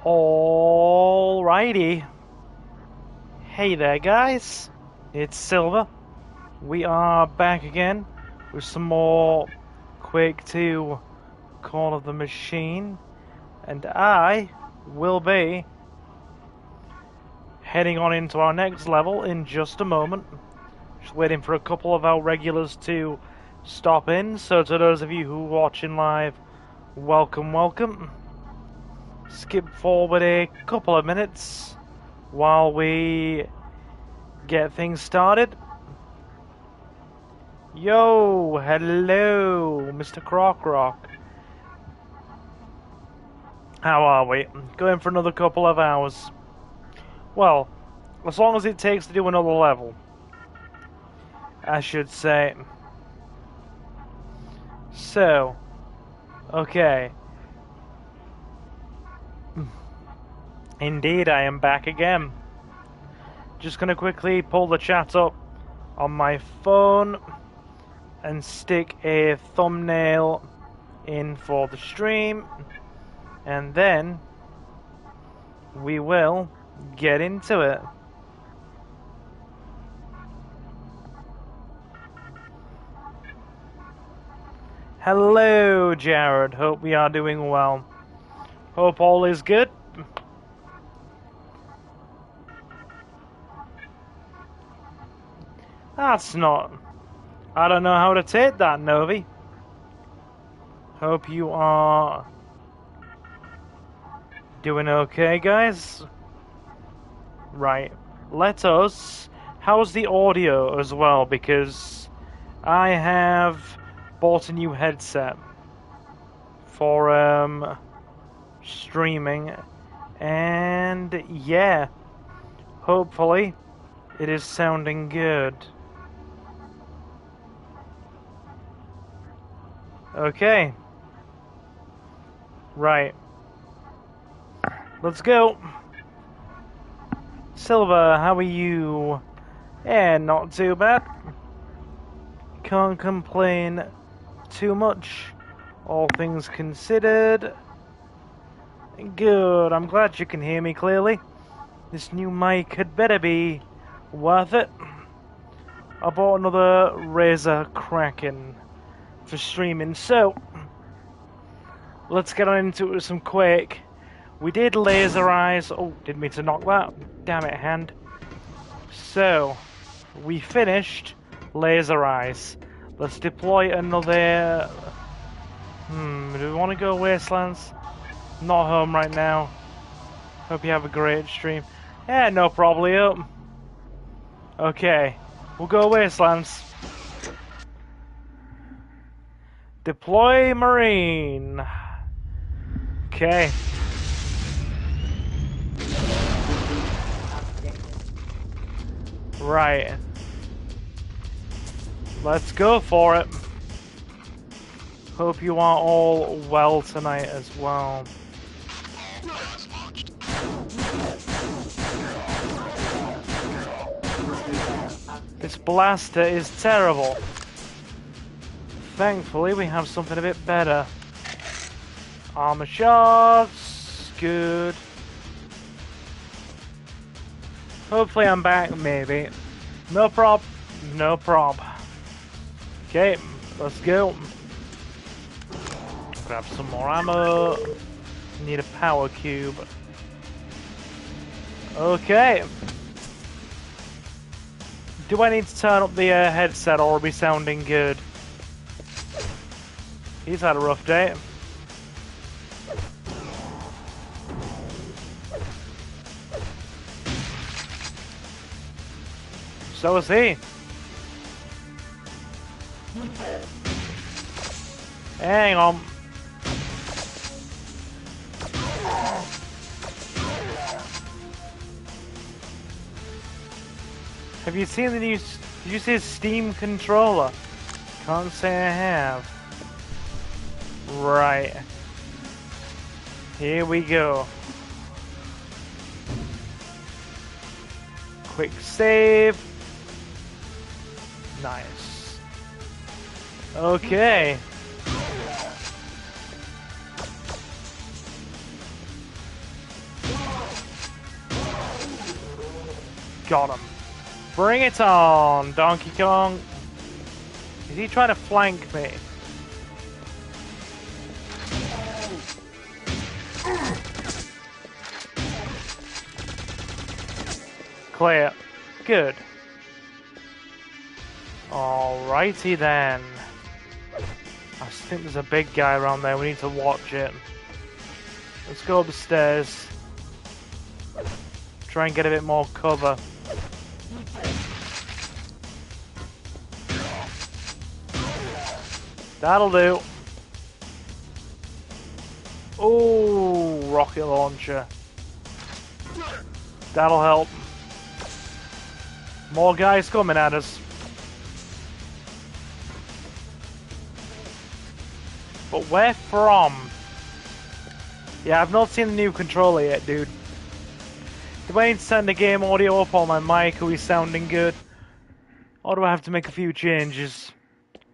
Alrighty. Hey there, guys. It's Silver. We are back again with some more Quake 2 Call of the Machine. And I will be heading on into our next level in just a moment. Just waiting for a couple of our regulars to stop in. So to those of you who are watching live, welcome, welcome. Skip forward a couple of minutes while we get things started. Yo, hello, Mr. Croc Rock. How are we? Going for another couple of hours. Well, as long as it takes to do another level, I should say. So, okay. Indeed, I am back again. Just gonna quickly pull the chat up on my phone and stick a thumbnail in for the stream, and then we will get into it. Hello, Jared. Hope we are doing well. Hope all is good. That's not... I don't know how to take that, Novi. Hope you are doing okay, guys. Right. Let us... How's the audio as well? Because I have bought a new headset for streaming. And yeah, hopefully it is sounding good. Okay. Right. Let's go. Silver, how are you? Yeah, not too bad. Can't complain too much. All things considered. Good. I'm glad you can hear me clearly. This new mic had better be worth it. I bought another Razer Kraken for streaming, so let's get on into it with some Quake. We did Laser Eyes. Oh, didn't mean to knock that. Damn it, hand. So, we finished Laser Eyes. Let's deploy another... do we want to go Wastelands? Not home right now. Hope you have a great stream. Yeah, no problem. Okay, we'll go Wastelands. Deploy Marine. Okay. Right. Let's go for it. Hope you are all well tonight as well. This blaster is terrible. Thankfully, we have something a bit better. Armor shots. Good. Hopefully I'm back, maybe. No prob. No prob. Okay, let's go. Grab some more ammo. Need a power cube. Okay. Do I need to turn up the headset, or are we sounding good? He's had a rough day. So is he. Hang on. Have you seen the new... Did you see his Steam controller? Can't say I have. Right. Here we go. Quick save. Nice. Okay. Got him. Bring it on, Donkey Kong. Is he trying to flank me? Clear. Good. Alrighty then. I think there's a big guy around there. We need to watch it. Let's go up the stairs. Try and get a bit more cover. That'll do. Oh, rocket launcher. That'll help. More guys coming at us. But where from? Yeah, I've not seen the new controller yet, dude. Do I need to turn the game audio up on my mic? Are we sounding good? Or do I have to make a few changes?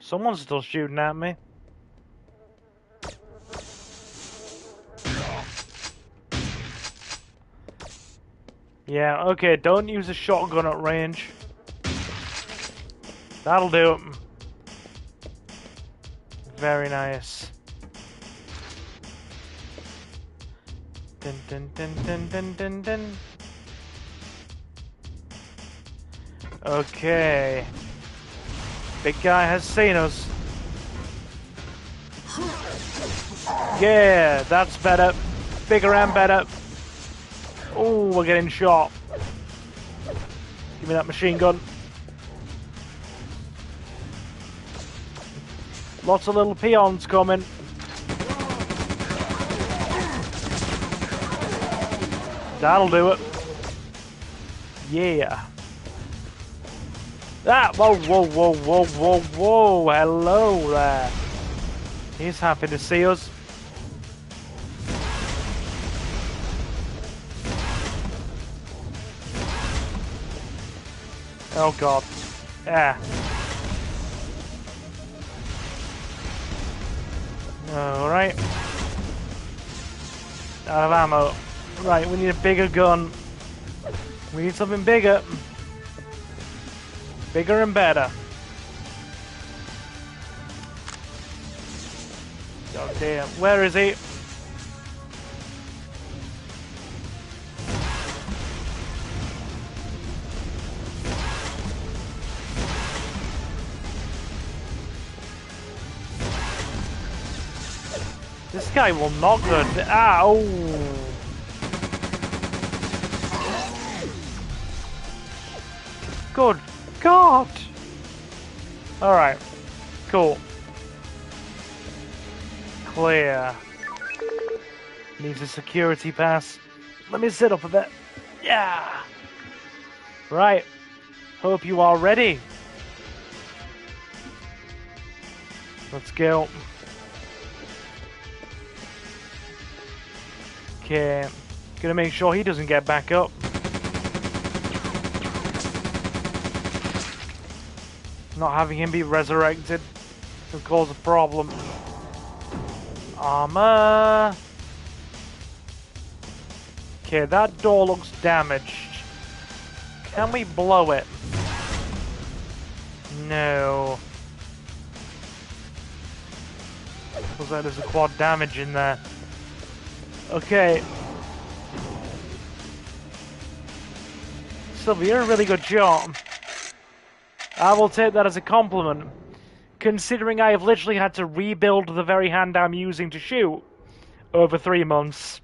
Someone's still shooting at me. Yeah, okay, don't use a shotgun at range. That'll do it. Very nice. Dun dun dun dun dun dun dun. Okay. Big guy has seen us. Yeah, that's better. Bigger and better. Oh, we're getting shot. Give me that machine gun. Lots of little peons coming. That'll do it. Yeah. Ah, whoa, whoa, whoa, whoa, whoa, whoa. Hello there. He's happy to see us. Oh god. Yeah. Alright. Out of ammo. Right, we need a bigger gun. We need something bigger. Bigger and better. God damn. Where is he? This guy will not go. Ow! Good God! Alright. Cool. Clear. Needs a security pass. Let me sit up a bit. Yeah! Right. Hope you are ready. Let's go. Okay. Gonna make sure he doesn't get back up. Not having him be resurrected could cause a problem. Armor. Okay, that door looks damaged. Can we blow it? No. Looks like there's a quad damage in there. Okay. Sylvia, you're a really good shot. I will take that as a compliment, considering I have literally had to rebuild the very hand I'm using to shoot over 3 months.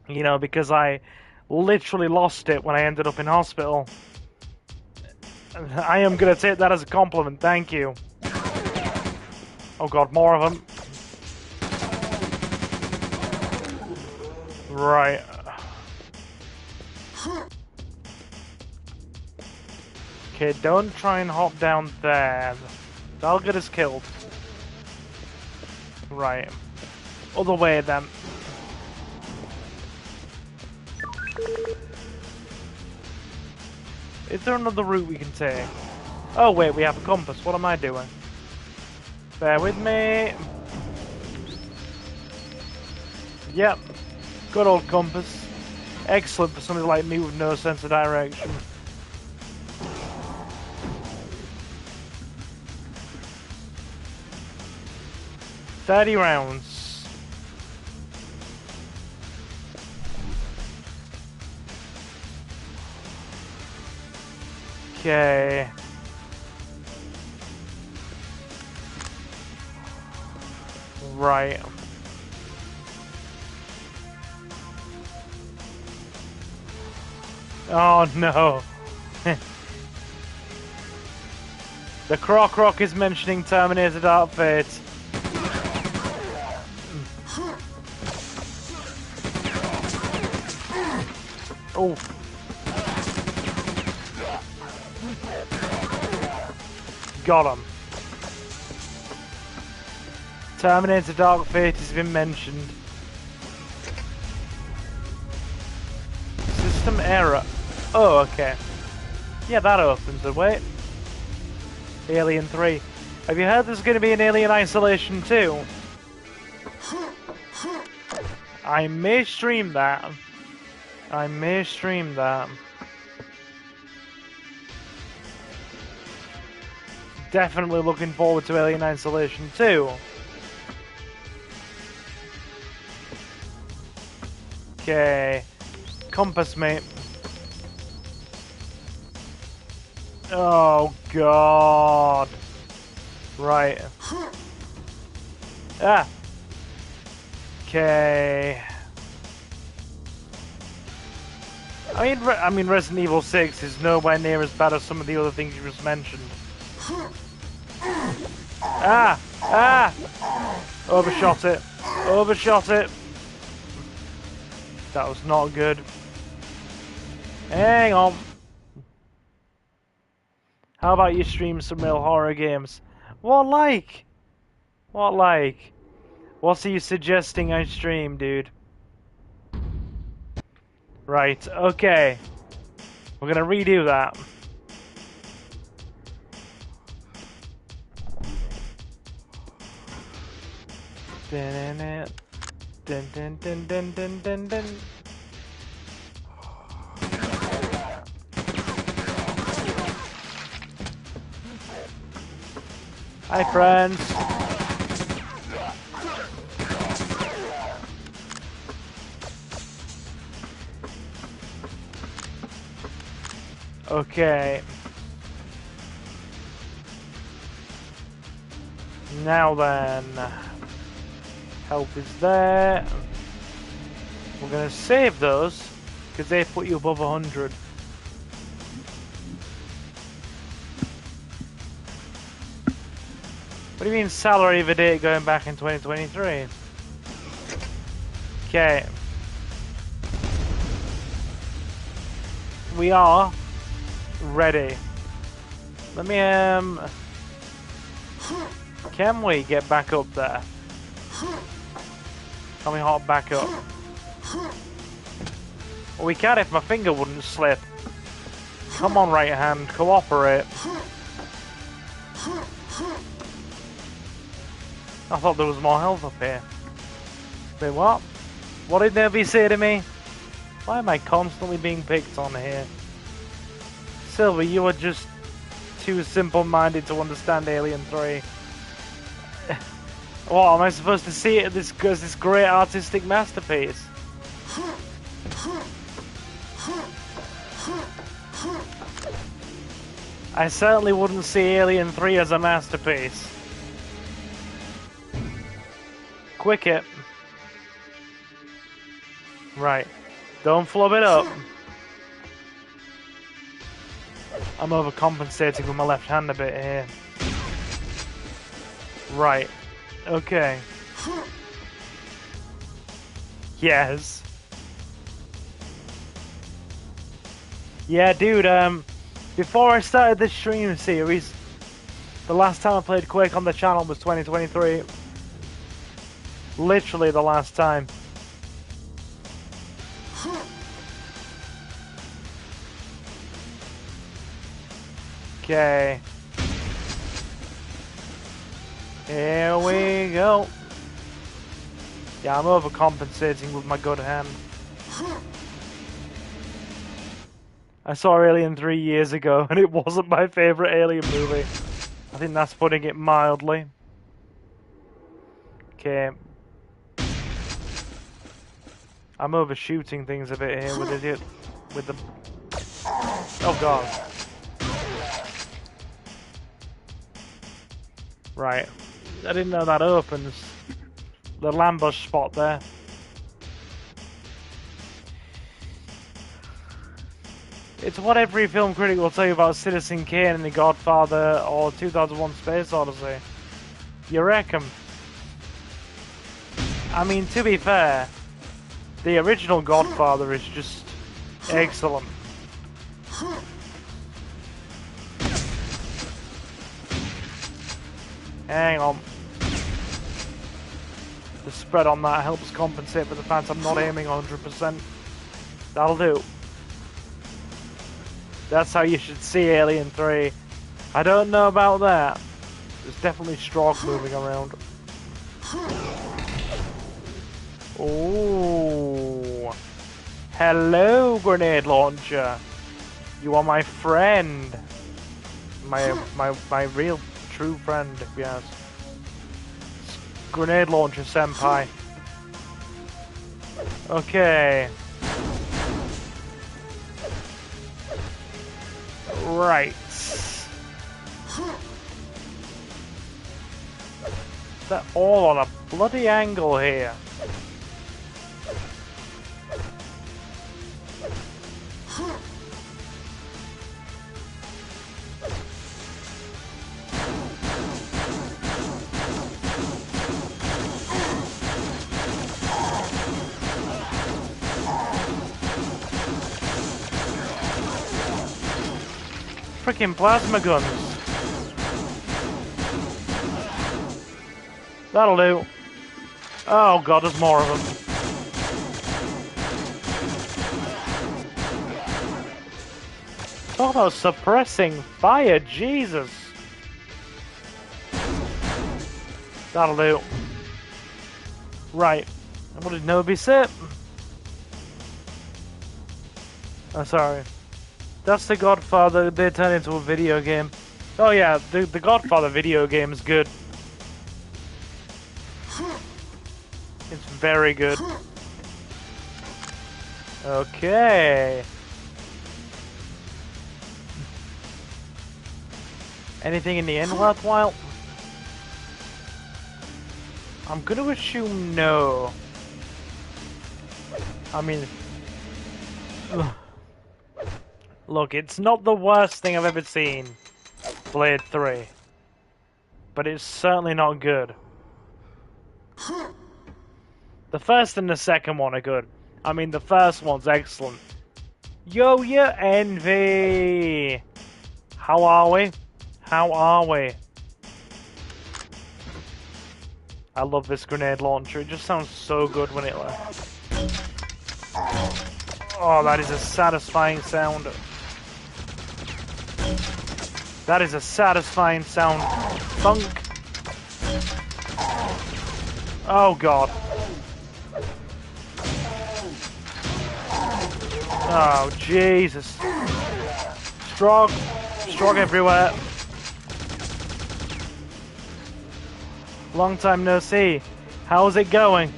You know, because I literally lost it when I ended up in hospital. I am going to take that as a compliment, thank you. Oh god, more of them. Right. Okay, don't try and hop down there. That'll get us killed. Right. Other way then. Is there another route we can take? Oh wait, we have a compass. What am I doing? Bear with me. Yep. Good old compass. Excellent for somebody like me with no sense of direction. 30 rounds. Okay. Right. Oh no. The Croc is mentioning Terminator Dark Fate. Oh. Got him. Terminator Dark Fate has been mentioned. System error. Oh, okay. Yeah, that opens it. Wait. Alien 3. Have you heard there's going to be an Alien Isolation 2? I may stream that. I may stream that. Definitely looking forward to Alien Isolation 2. Okay. Compass, mate. Oh, God. Right. Ah. Okay. I mean, Resident Evil 6 is nowhere near as bad as some of the other things you just mentioned. Ah! Ah! Overshot it. Overshot it. That was not good. Hang on. How about you stream some real horror games? What like? What like? What are you suggesting I stream, dude? Right, okay. We're gonna redo that. Dun dun dun dun dun dun dun. Hi, friends. Okay. Now then. Health is there. We're gonna save those because they put you above 100. What do you mean salary of a date going back in 2023? Okay. We are ready. Let me can we get back up there? Can we hop back up? Well, we can if my finger wouldn't slip. Come on, right hand, cooperate. I thought there was more health up here. Wait, what? What did Nervy say to me? Why am I constantly being picked on here? Silver, you are just too simple-minded to understand Alien 3. What, am I supposed to see it as this great artistic masterpiece? I certainly wouldn't see Alien 3 as a masterpiece. Quick it. Right. Don't flub it up. I'm overcompensating with my left hand a bit here. Right. Okay. Yes. Yeah, dude, before I started this stream series, the last time I played Quake on the channel was 2023. Literally the last time. Okay. Here we go. Yeah, I'm overcompensating with my good hand. I saw Alien 3 years ago, and it wasn't my favourite Alien movie. I think that's putting it mildly. Okay. I'm overshooting things a bit here with idiot. With the... Oh god. Right. I didn't know that opens. The ambush spot there. It's what every film critic will tell you about Citizen Kane and The Godfather or 2001 Space Odyssey. You reckon? I mean, to be fair, the original Godfather is just excellent. Hang on. The spread on that helps compensate for the fact I'm not aiming 100%. That'll do. That's how you should see Alien 3. I don't know about that. There's definitely stroke moving around. Oh, hello, grenade launcher. You are my friend. My real true friend, if you ask. Grenade launcher senpai. Okay. Right. They're all on a bloody angle here. Freaking plasma guns. That'll do. Oh god, there's more of them. Talk about suppressing fire, Jesus. That'll do. Right. I wanted to know be set. Oh, sorry. That's The Godfather. They turned into a video game. Oh yeah, the Godfather video game is good. It's very good. Okay. Anything in the end worthwhile? I'm gonna assume no. I mean... Ugh. Look, it's not the worst thing I've ever seen, Blade 3. But it's certainly not good. The first and the second one are good. I mean, the first one's excellent. Yo, yeah, Envy! How are we? How are we? I love this grenade launcher. It just sounds so good when it... Oh, that is a satisfying sound. That is a satisfying sound. Thunk. Oh, God. Oh, Jesus. Strog. Strog everywhere. Long time no see. How's it going?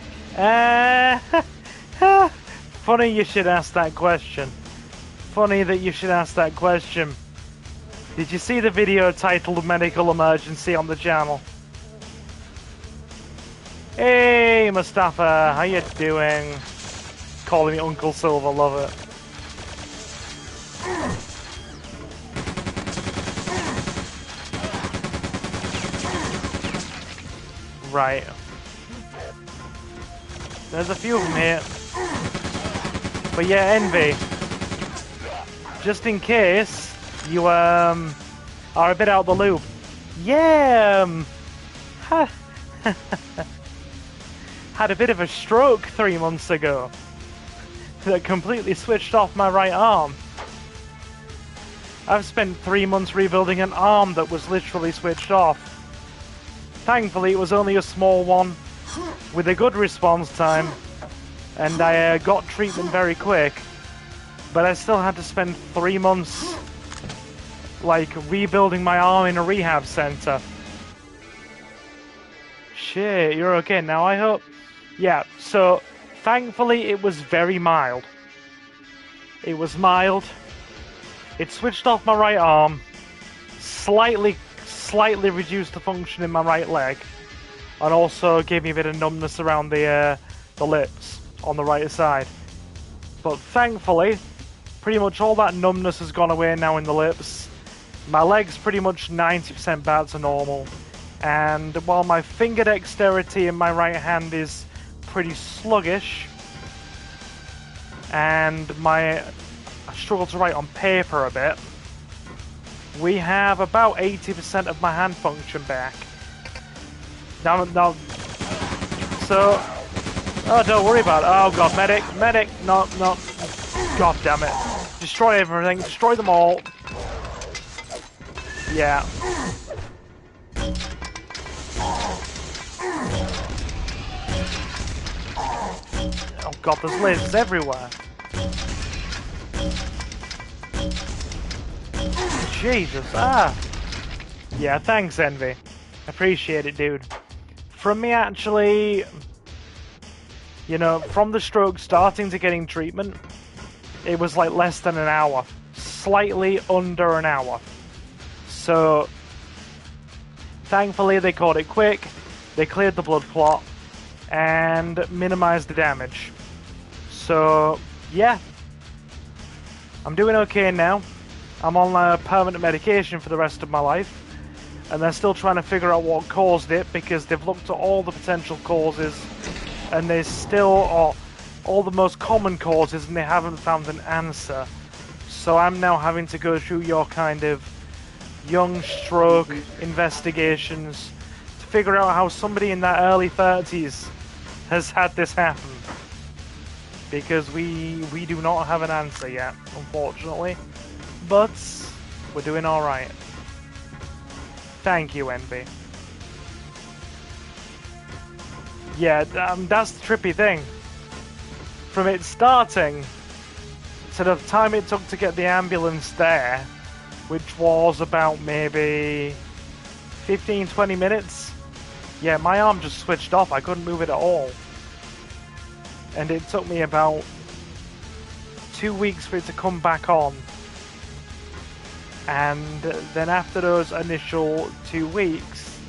Funny you should ask that question. Funny that you should ask that question. Did you see the video titled Medical Emergency on the channel? Hey, Mustafa, how you doing? Calling me Uncle Silver, love it. Right. There's a few of them here. But yeah, Envy. Just in case you are a bit out the loop. Yeah, had a bit of a stroke 3 months ago that completely switched off my right arm. I've spent 3 months rebuilding an arm that was literally switched off. Thankfully, it was only a small one with a good response time, and I got treatment very quick. But I still had to spend 3 months, like, rebuilding my arm in a rehab center. shit, you're okay now, I hope? Yeah, so thankfully it was very mild. It was mild. It switched off my right arm, slightly reduced the function in my right leg, and also gave me a bit of numbness around the lips on the right side. But thankfully, pretty much all that numbness has gone away now in the lips. My leg's pretty much 90% back to normal. And while my finger dexterity in my right hand is pretty sluggish, and I struggle to write on paper a bit, we have about 80% of my hand function back. Now, so, oh, don't worry about it. Oh god, medic, no, god damn it. Destroy everything, destroy them all. Yeah. Oh god, there's lasers everywhere. Jesus, yeah, thanks, Envy. Appreciate it, dude. From me actually, you know, from the stroke starting to getting treatment, it was like less than an hour. Slightly under an hour. So, thankfully they caught it quick, they cleared the blood clot, and minimized the damage. So, yeah. I'm doing okay now. I'm on permanent medication for the rest of my life. And they're still trying to figure out what caused it, because they've looked at all the potential causes, and they still are all the most common causes, and they haven't found an answer. So I'm now having to go through your kind of young stroke investigations to figure out how somebody in their early 30s has had this happen. Because we do not have an answer yet, unfortunately. But we're doing alright. Thank you, Envy. Yeah, that's the trippy thing. From it starting to the time it took to get the ambulance there, which was about maybe 15-20 minutes, yeah, my arm just switched off. I couldn't move it at all. And it took me about 2 weeks for it to come back on. And then after those initial 2 weeks,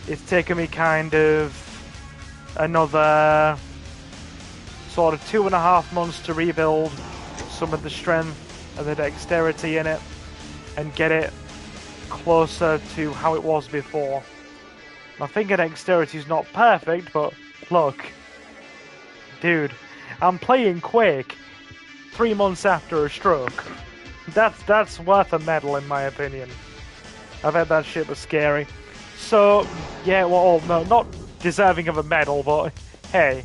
it's taken me kind of another sort of 2.5 months to rebuild some of the strength and the dexterity in it and get it closer to how it was before. My finger dexterity is not perfect, but look, dude, I'm playing Quake 3 months after a stroke. That's worth a medal in my opinion. I bet that shit was scary. So, yeah, well, no, not deserving of a medal, but hey,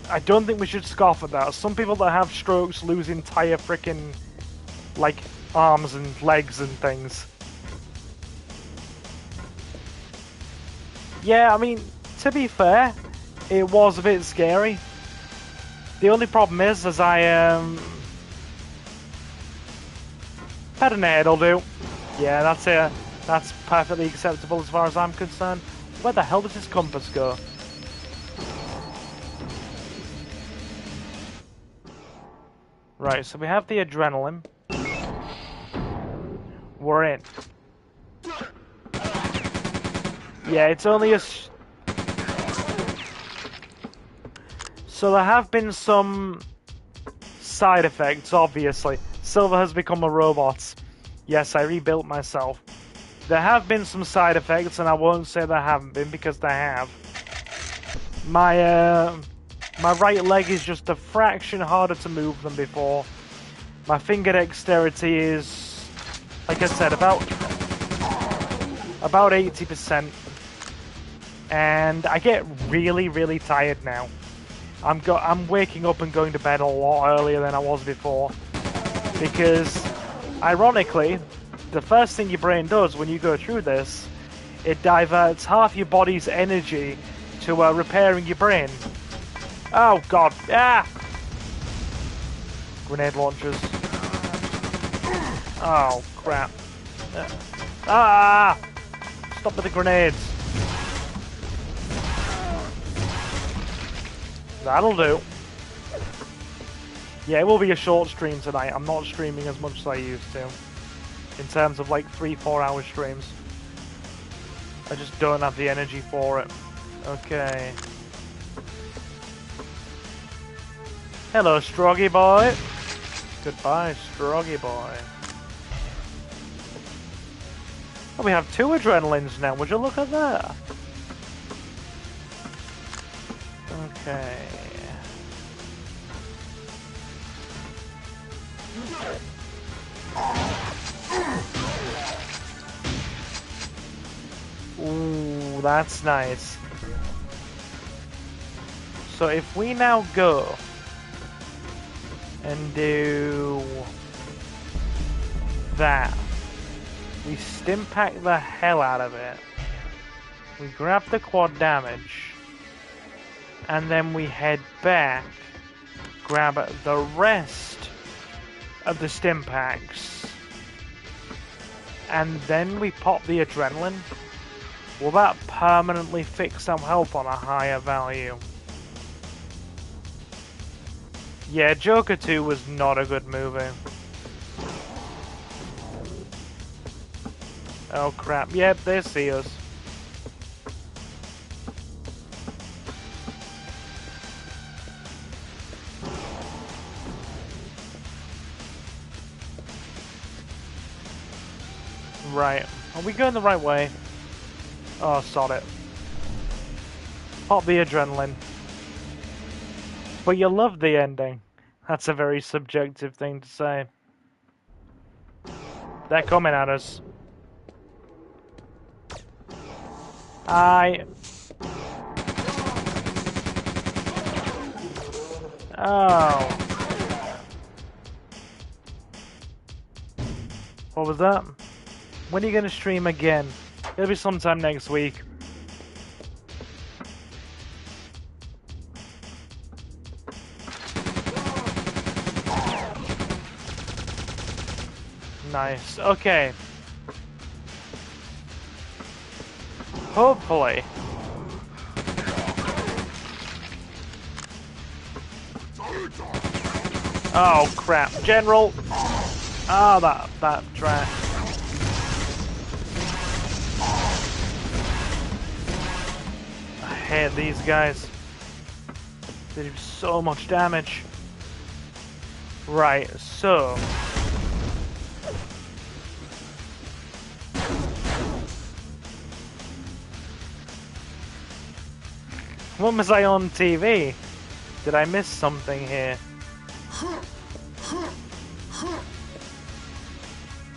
I don't think we should scoff at that. Some people that have strokes lose entire freaking, like, arms and legs and things. Yeah, I mean, to be fair, it was a bit scary. The only problem is, as pat on the head will do. Yeah, that's it. That's perfectly acceptable as far as I'm concerned. Where the hell does this compass go? Right, so we have the adrenaline. We're in. Yeah, it's only a... So there have been some side effects, obviously. Silver has become a robot. Yes, I rebuilt myself. There have been some side effects, and I won't say there haven't been, because there have. My right leg is just a fraction harder to move than before. My finger dexterity is, like I said, about 80%. And I get really, really tired now. I'm waking up and going to bed a lot earlier than I was before. Because, ironically, the first thing your brain does when you go through this, it diverts half your body's energy to repairing your brain. Oh god, ah! Grenade launchers. Oh crap. Ah! Stop with the grenades. That'll do. Yeah, it will be a short stream tonight. I'm not streaming as much as I used to. In terms of like 3-4 hour streams. I just don't have the energy for it. Okay. Hello, Stroggy boy. Goodbye, Stroggy boy. Oh, we have 2 adrenalines now. Would you look at that? Okay. Ooh, that's nice. So if we now go and do that, we stimpack the hell out of it, we grab the quad damage, and then we head back, grab the rest of the stimpaks, and then we pop the adrenaline. Will that permanently fix some health on a higher value? Yeah, Joker 2 was not a good movie. Oh crap, yep, they see us. Right, are we going the right way? Oh, sod it. Pop the adrenaline. But you love the ending. That's a very subjective thing to say. They're coming at us. Oh. What was that? When are you going to stream again? It'll be sometime next week. Nice. Okay. Hopefully. Oh crap, General. Oh, that trash. I hate these guys. They do so much damage. Right, so when was I on TV? Did I miss something here?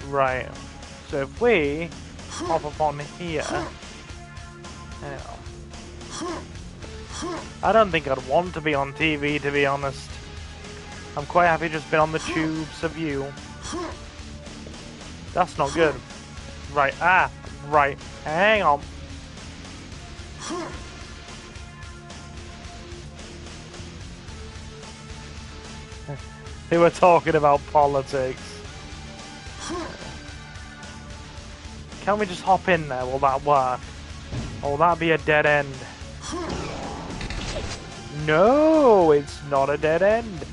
Right. So if we hop up on here, I don't think I'd want to be on TV, to be honest. I'm quite happy just being on the tubes of you. That's not good. Right, right. Hang on. They were talking about politics. Can we just hop in there? Will that work? Or will that be a dead end? No, it's not a dead end.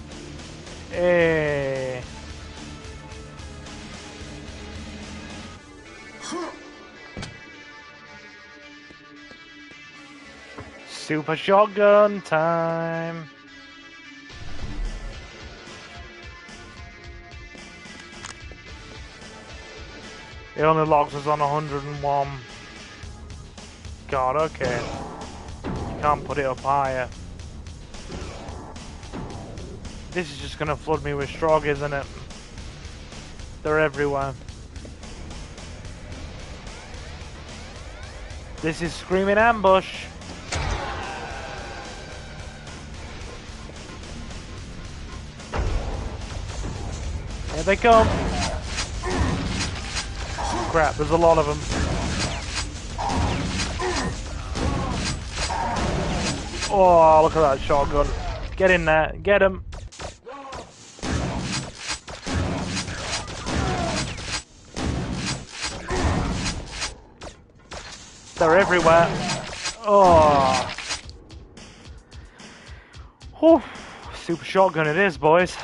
Eh. Super shotgun time. It only locks us on 101. God, okay. Can't put it up higher. This is just gonna flood me with strog, isn't it? They're everywhere. This is screaming ambush. Here they come. Crap, there's a lot of them. Oh, look at that shotgun. Get in there. Get him. They're everywhere. Oh. Whew. Super shotgun it is, boys.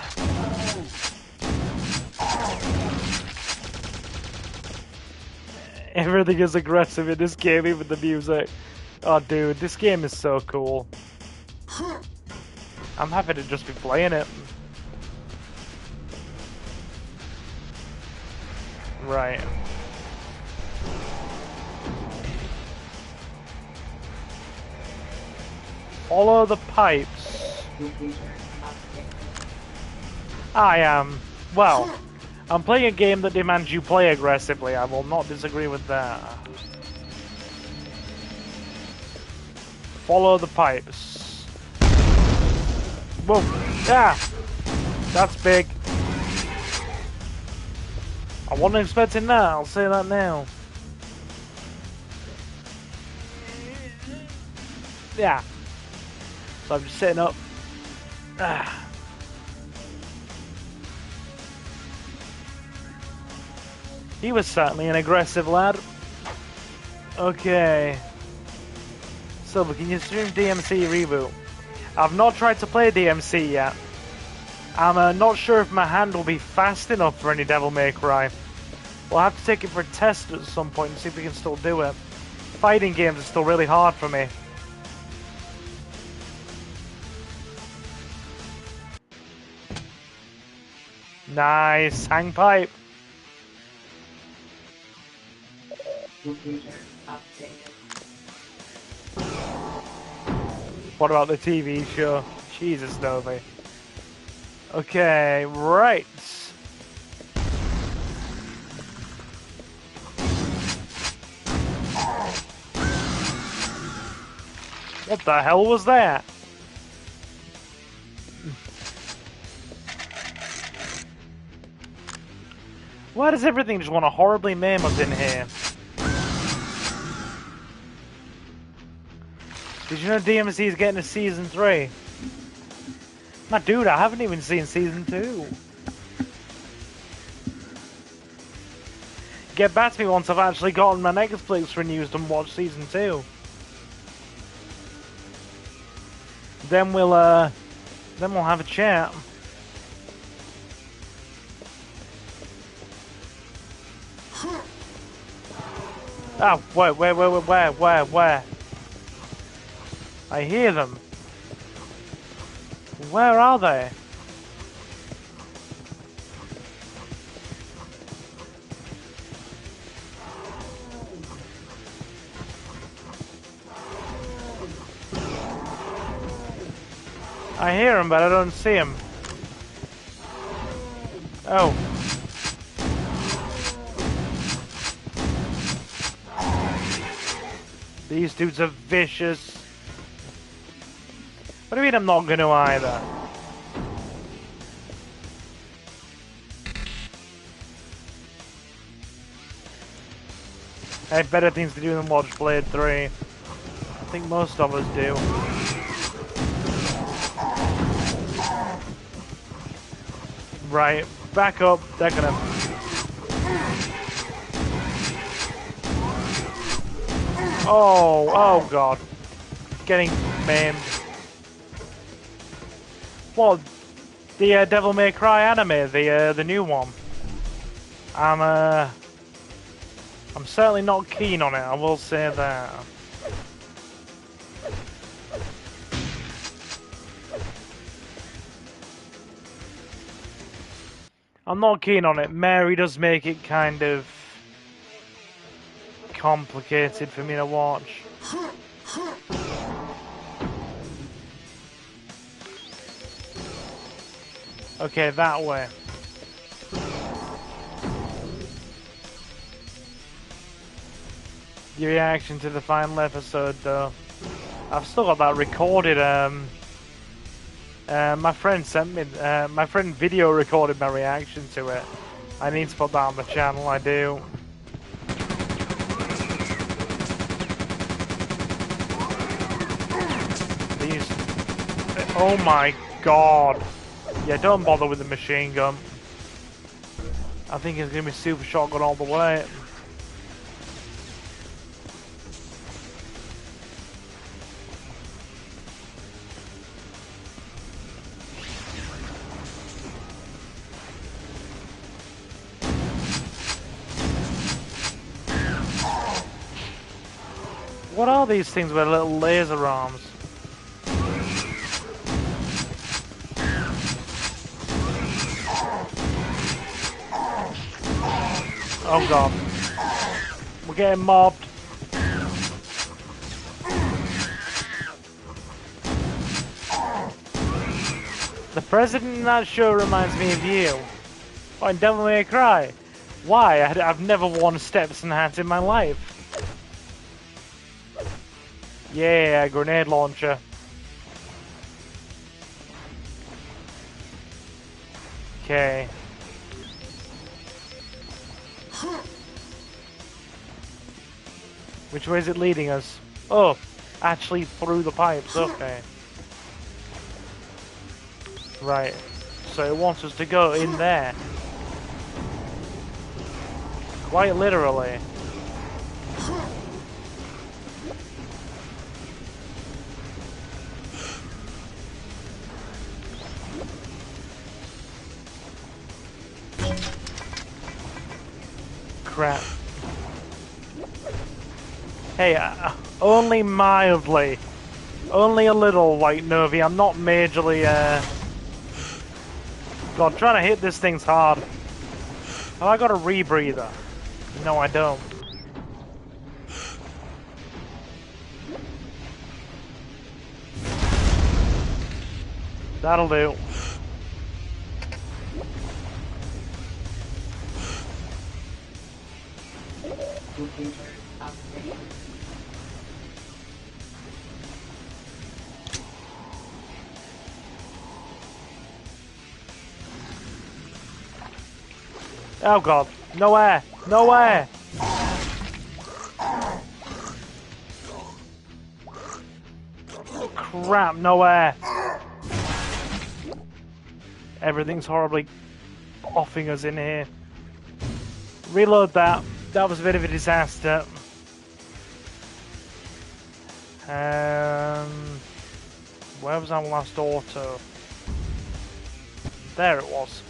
Everything is aggressive in this game, even the music. Oh, dude, this game is so cool. I'm happy to just be playing it. Right. Follow the pipes. I am. Well, I'm playing a game that demands you play aggressively. I will not disagree with that. Follow the pipes. Whoa. Yeah. That's big. I wasn't expecting that. I'll say that now. Yeah. So I'm just sitting up. He was certainly an aggressive lad. Okay. Silver, can you stream DMC Reboot? I've not tried to play DMC yet. I'm not sure if my hand will be fast enough for any Devil May Cry. We'll have to take it for a test at some point and see if we can still do it. Fighting games are still really hard for me. Nice, hang pipe. What about the TV show? Jesus, Novi. Okay, right. What the hell was that? Why does everything just want to horribly maim us in here? Did you know DMC is getting a Season 3? My dude, I haven't even seen Season 2. Get back to me once I've actually gotten my Netflix renewed and watched Season 2. Then we'll have a chat. Oh, where? I hear them. Where are they? I hear him, but I don't see him. Oh. These dudes are vicious. What do you mean I'm not going to either? I have better things to do than watch Blade 3. I think most of us do. Right, back up. They're gonna... Oh god. Getting maimed. What? The Devil May Cry anime, the new one. I'm certainly not keen on it, I will say that. I'm not keen on it. Mary does make it kind of complicated for me to watch. Okay, that way. Your reaction to the final episode, though. I've still got that recorded. My friend sent me. My friend video recorded my reaction to it. I need to put that on the channel. I do. These. Oh my god. Yeah, don't bother with the machine gun. I think it's gonna be super shotgun all the way. What are these things with little laser arms? Oh god. We're getting mobbed. The president in that show reminds me of you. Oh, in Devil May Cry. Why? I've never worn Stetson hat in my life. Yeah, grenade launcher. Okay. Which way is it leading us? Oh, actually through the pipes, okay. Right. So it wants us to go in there. Quite literally. Crap. Hey, only mildly. Only a little, like, Novi. I'm not majorly, God, trying to hit this thing's hard. Have I got a rebreather? No, I don't. That'll do. Oh god, no air, no air! Crap, no air! Everything's horribly offing us in here. Reload that. That was a bit of a disaster. Where was our last auto? There it was.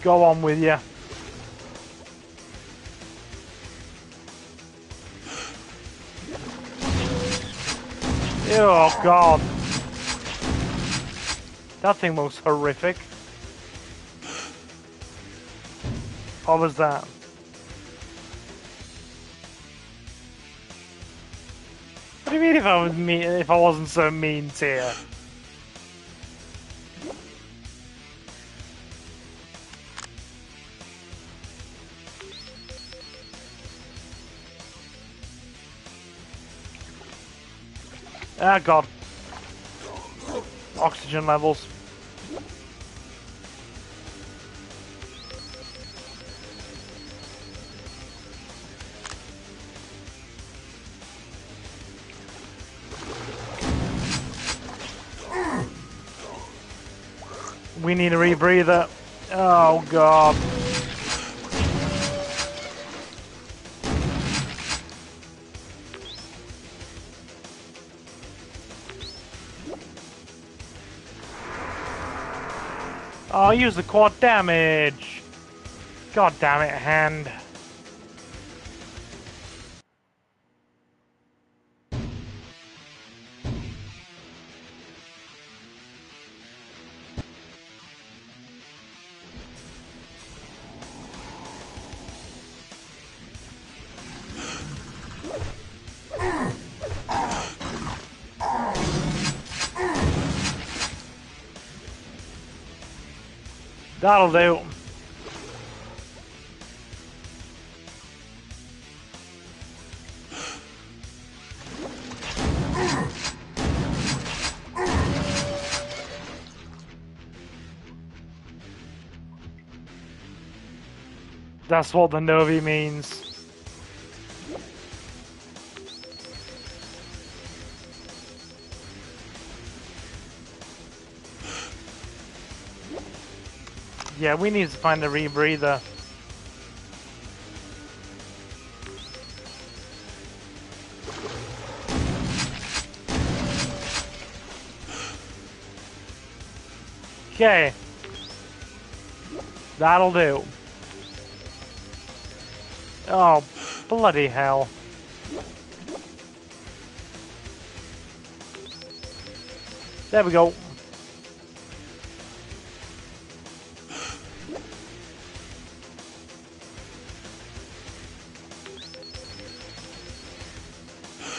Go on with you. Oh god. That thing looks horrific. What was that? What do you mean if I wasn't so mean to you? Ah, God. Oxygen levels. We need a rebreather. Oh, God. Oh, use the quad damage. God damn it, hand. That'll do. That's what the Novi means. Yeah, we need to find a rebreather. Okay. That'll do. Oh, bloody hell. There we go.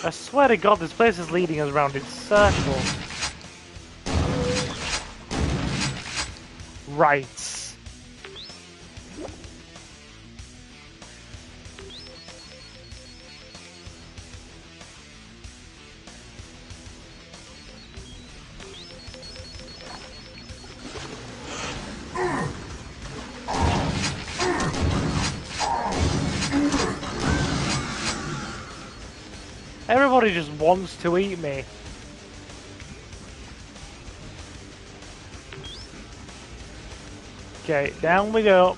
I swear to God, this place is leading us around in circles. Right. Everybody just wants to eat me. Okay, down we go.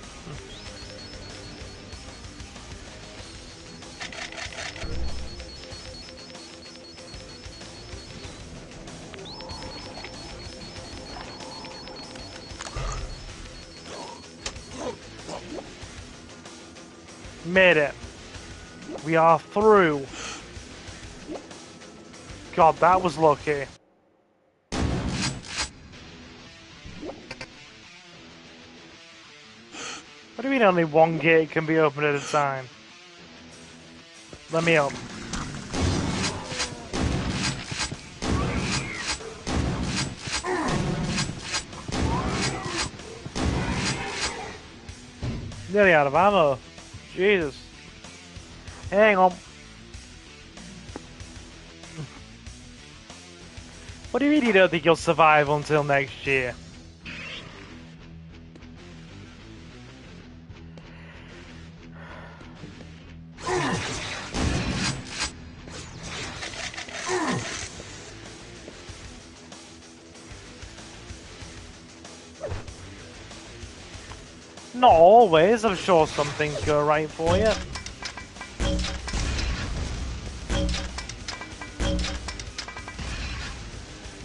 Made it. We are through. God, that was lucky. What do you mean only one gate can be opened at a time? Let me up. Nearly out of ammo. Jesus. Hang on. What do you mean you don't think you'll survive until next year? Not always, I'm sure some things go right for you.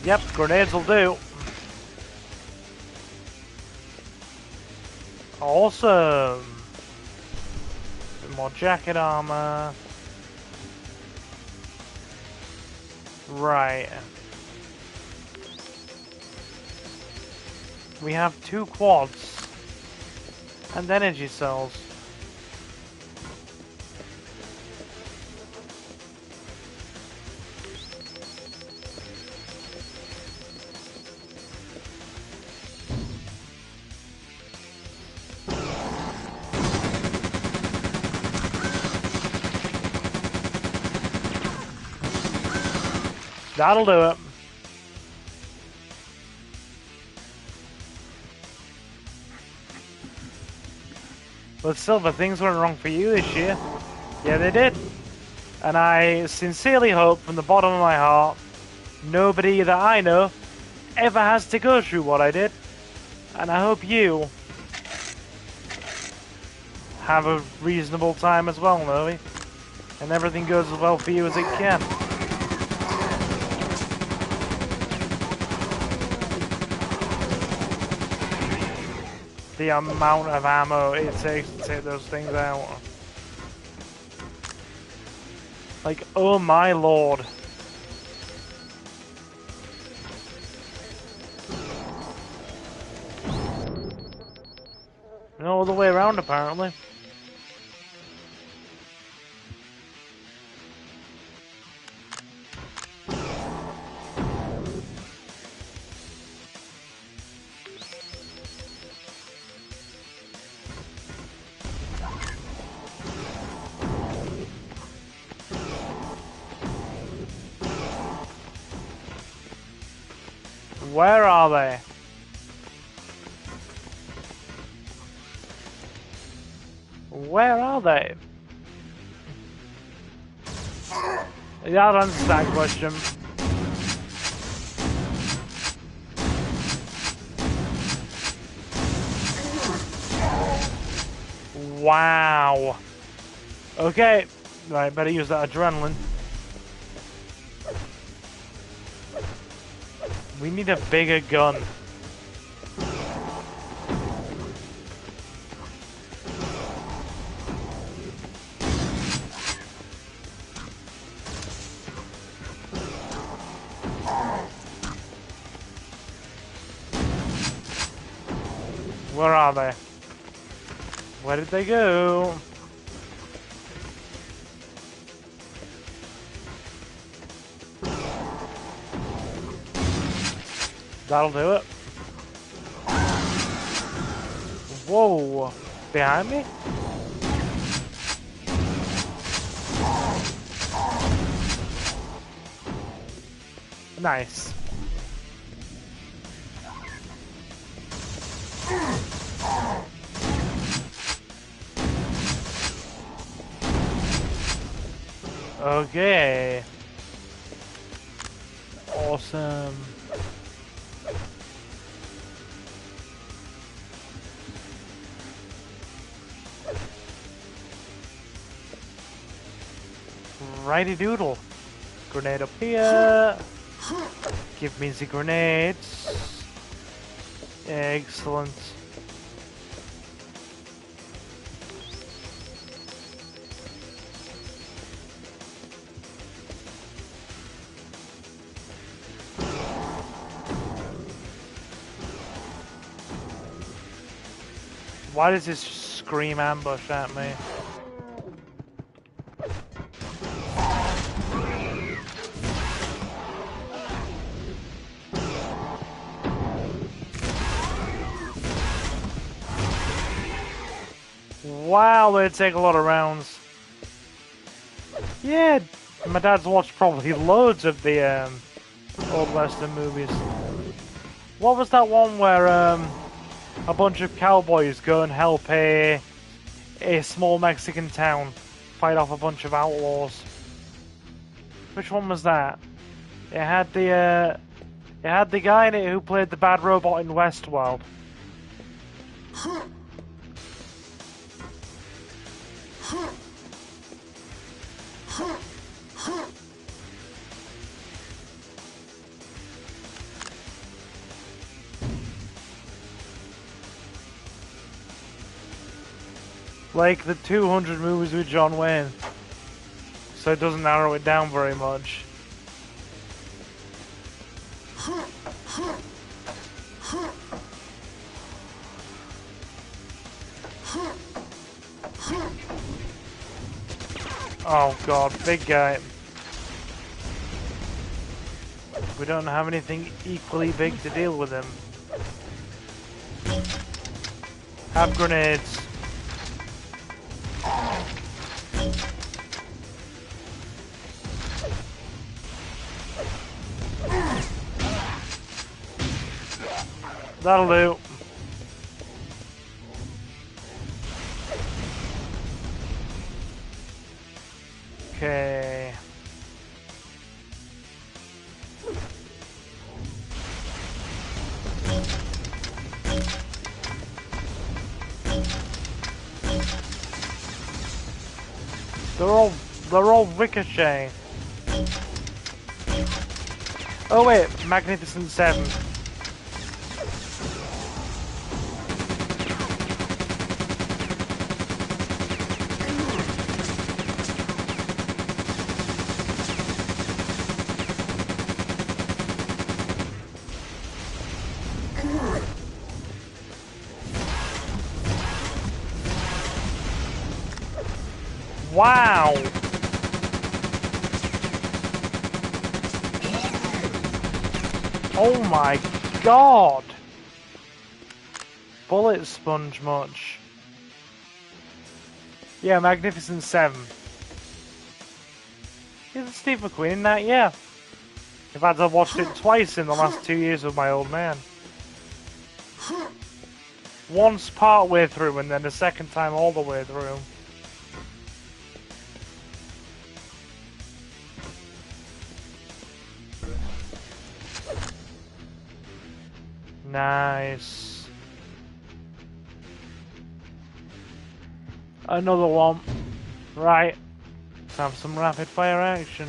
Yep, grenades will do. Awesome. Bit more jacket armor. Right. We have 2 quads. And energy cells. That'll do it. But Silver, things went wrong for you this year. Yeah, they did. And I sincerely hope from the bottom of my heart, nobody that I know ever has to go through what I did. And I hope you have a reasonable time as well, Noe. And everything goes as well for you as it can. The amount of ammo it takes to take those things out. Like, oh my lord. No other way around, apparently. Where are they? Where are they? That answers that question. Wow. Okay. Right, better use that adrenaline. We need a bigger gun. Where are they? Where did they go? That'll do it. Whoa! Behind me? Nice. Okay. Awesome. Righty doodle. Grenade up here. Give me the grenades. Excellent. Why does this scream ambush at me? Wow, they take a lot of rounds. Yeah, my dad's watched probably loads of the old western movies. What was that one where a bunch of cowboys go and help a small Mexican town fight off a bunch of outlaws? Which one was that? It had the guy in it who played the bad robot in Westworld. Like the 200 movies with John Wayne. So it doesn't narrow it down very much. Oh god, big guy. We don't have anything equally big to deal with him. Have grenades. That'll do. Okay. They're all ricochet. Oh wait, Magnificent Seven. Wow! Oh my god! Bullet sponge much. Yeah, Magnificent Seven. Isn't Steve McQueen in that? Yeah. In fact, I've watched it twice in the last 2 years with my old man. Once part way through and then the second time all the way through. Nice. Another one. Right. Let's have some rapid fire action.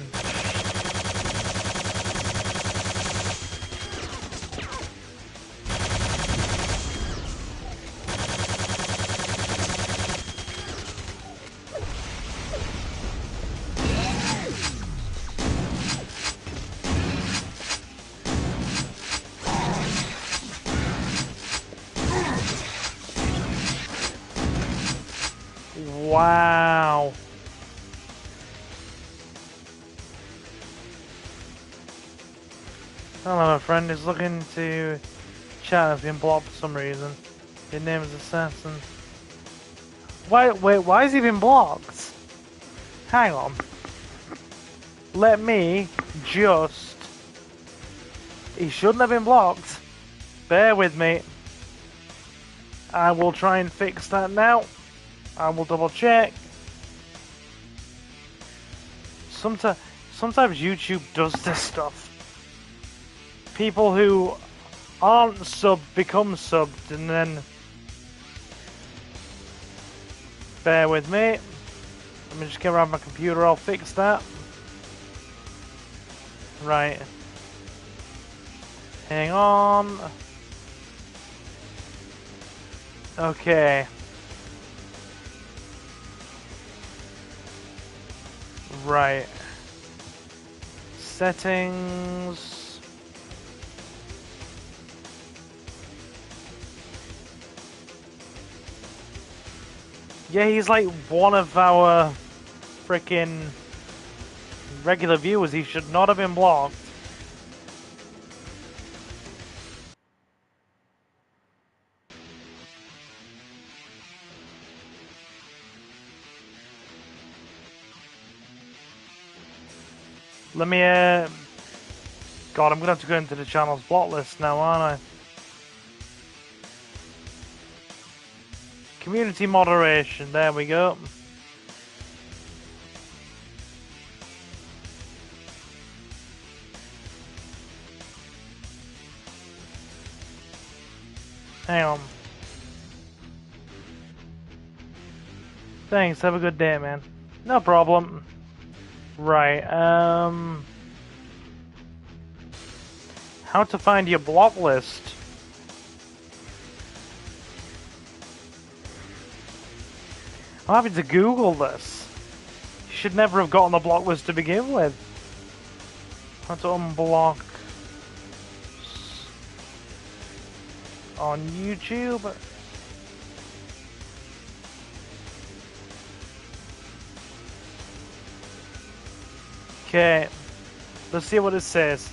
Wow. Hello, my friend is looking to chat has been blocked for some reason. Your name is Assassin. Wait, why has he been blocked? Hang on. Let me just... He shouldn't have been blocked. Bear with me. I will try and fix that now. I will double check. Sometimes YouTube does this stuff. People who aren't subbed become subbed, and then... Bear with me. Let me just get around my computer, I'll fix that. Right. Hang on. Okay. Right. Settings. Yeah, he's like one of our freaking regular viewers. He should not have been blocked. Let me, God, I'm gonna have to go into the channel's block list now, aren't I? Community moderation, there we go. Hang on. Thanks, have a good day, man. No problem. Right, how to find your block list? I'm having to Google this. You should never have gotten the block list to begin with. How to unblock on YouTube. Okay, let's see what it says.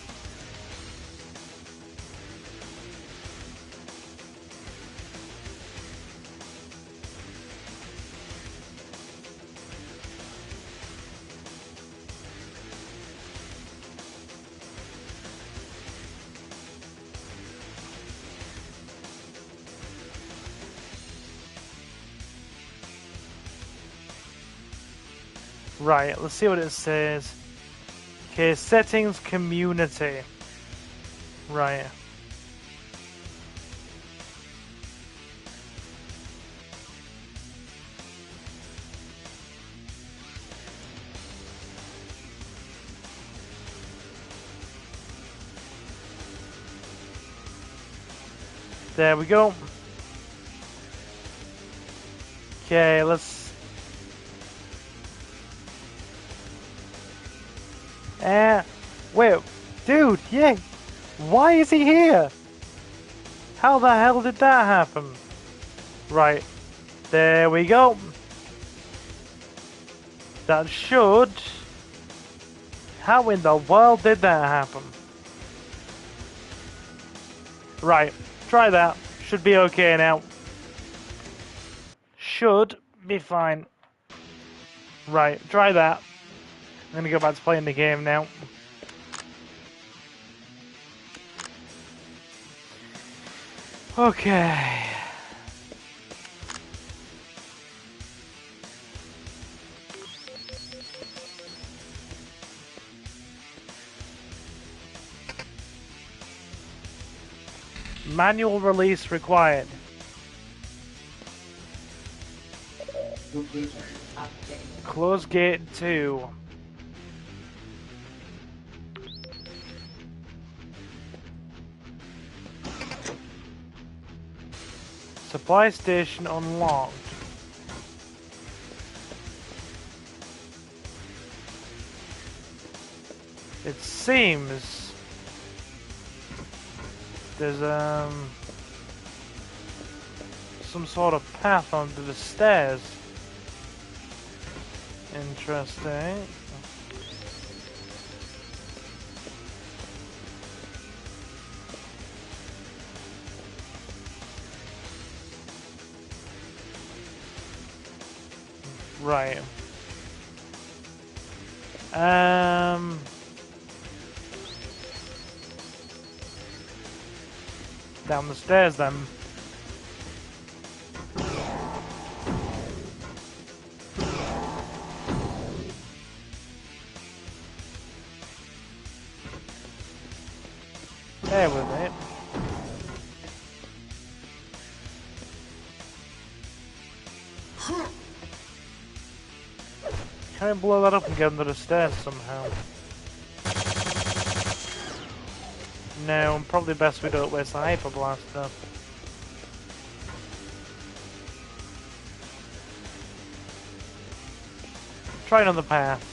Right, let's see what it says. Okay, settings, community. Right. There we go. Okay, let's... wait, dude, yeah, why is he here? How the hell did that happen? Right, there we go. That should... How in the world did that happen? Right, try that. Should be okay now. Should be fine. Right, try that. I'm gonna go back to playing the game now. Okay. Manual release required. Close gate 2. Supply station unlocked. It seems there's some sort of path onto the stairs. Interesting. Right. Down the stairs then. There with it. Can I blow that up and get under the stairs somehow? No, probably best we don't waste the hyper blaster. Try another path.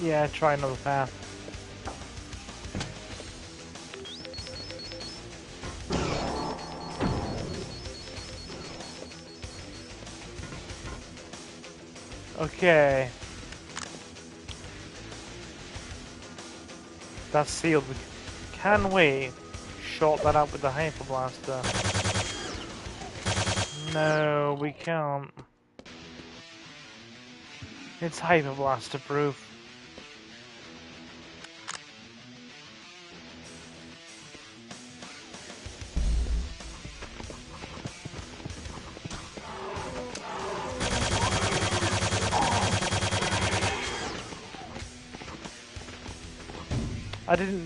Yeah, try another path. Okay. That's sealed. Can we short that out with the hyper blaster? No, we can't. It's hyper blaster proof.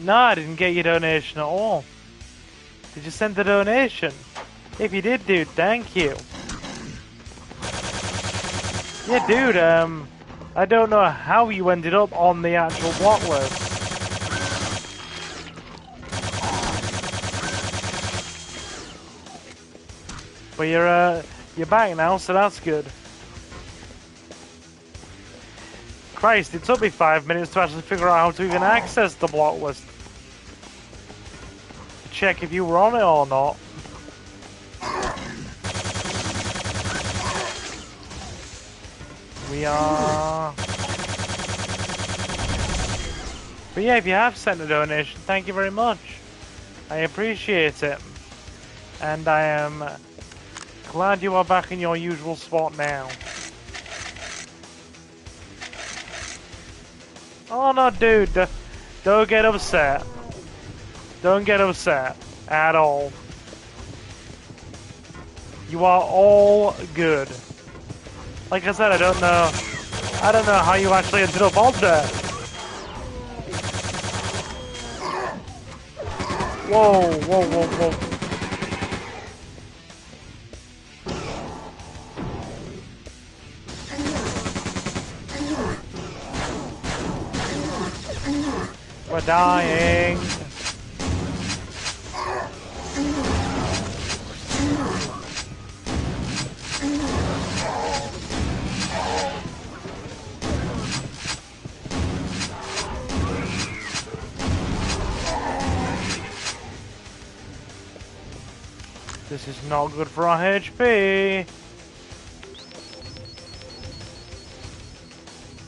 I didn't get your donation at all. Did you send the donation? If you did, dude, thank you. Yeah, dude, I don't know how you ended up on the actual block list. But you're back now, so that's good. Christ, it took me 5 minutes to actually figure out how to even access the block list. To check if you were on it or not. We are... But yeah, if you have sent a donation, thank you very much. I appreciate it. And I am glad you are back in your usual spot now. Oh no, dude, don't get upset. Don't get upset at all. You are all good. Like I said, I don't know how you actually ended up on there. Whoa, whoa, whoa, whoa. We're dying. This is not good for our HP.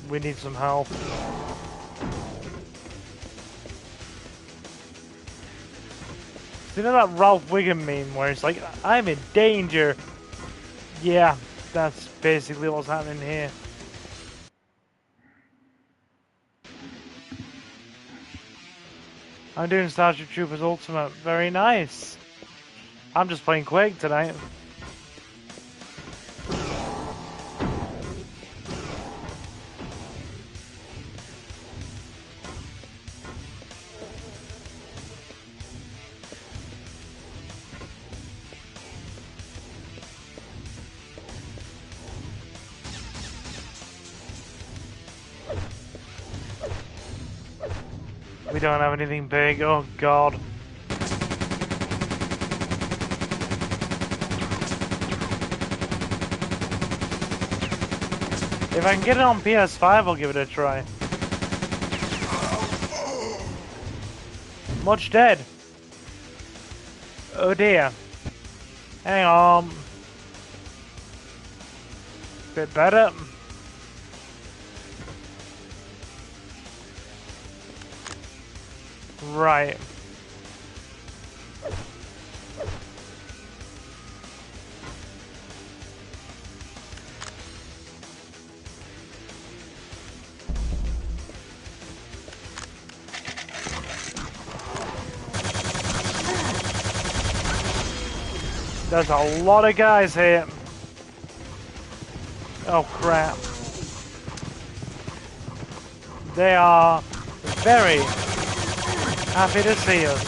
We need some help. You know that Ralph Wiggum meme where it's like, I'm in danger? Yeah, that's basically what's happening here. I'm doing Starship Troopers Ultimate. Very nice. I'm just playing Quake tonight. We don't have anything big. Oh god. If I can get it on PS5, I'll give it a try. Much dead. Oh dear. Hang on. Bit better. Right. There's a lot of guys here. Oh crap. They are very happy to see us.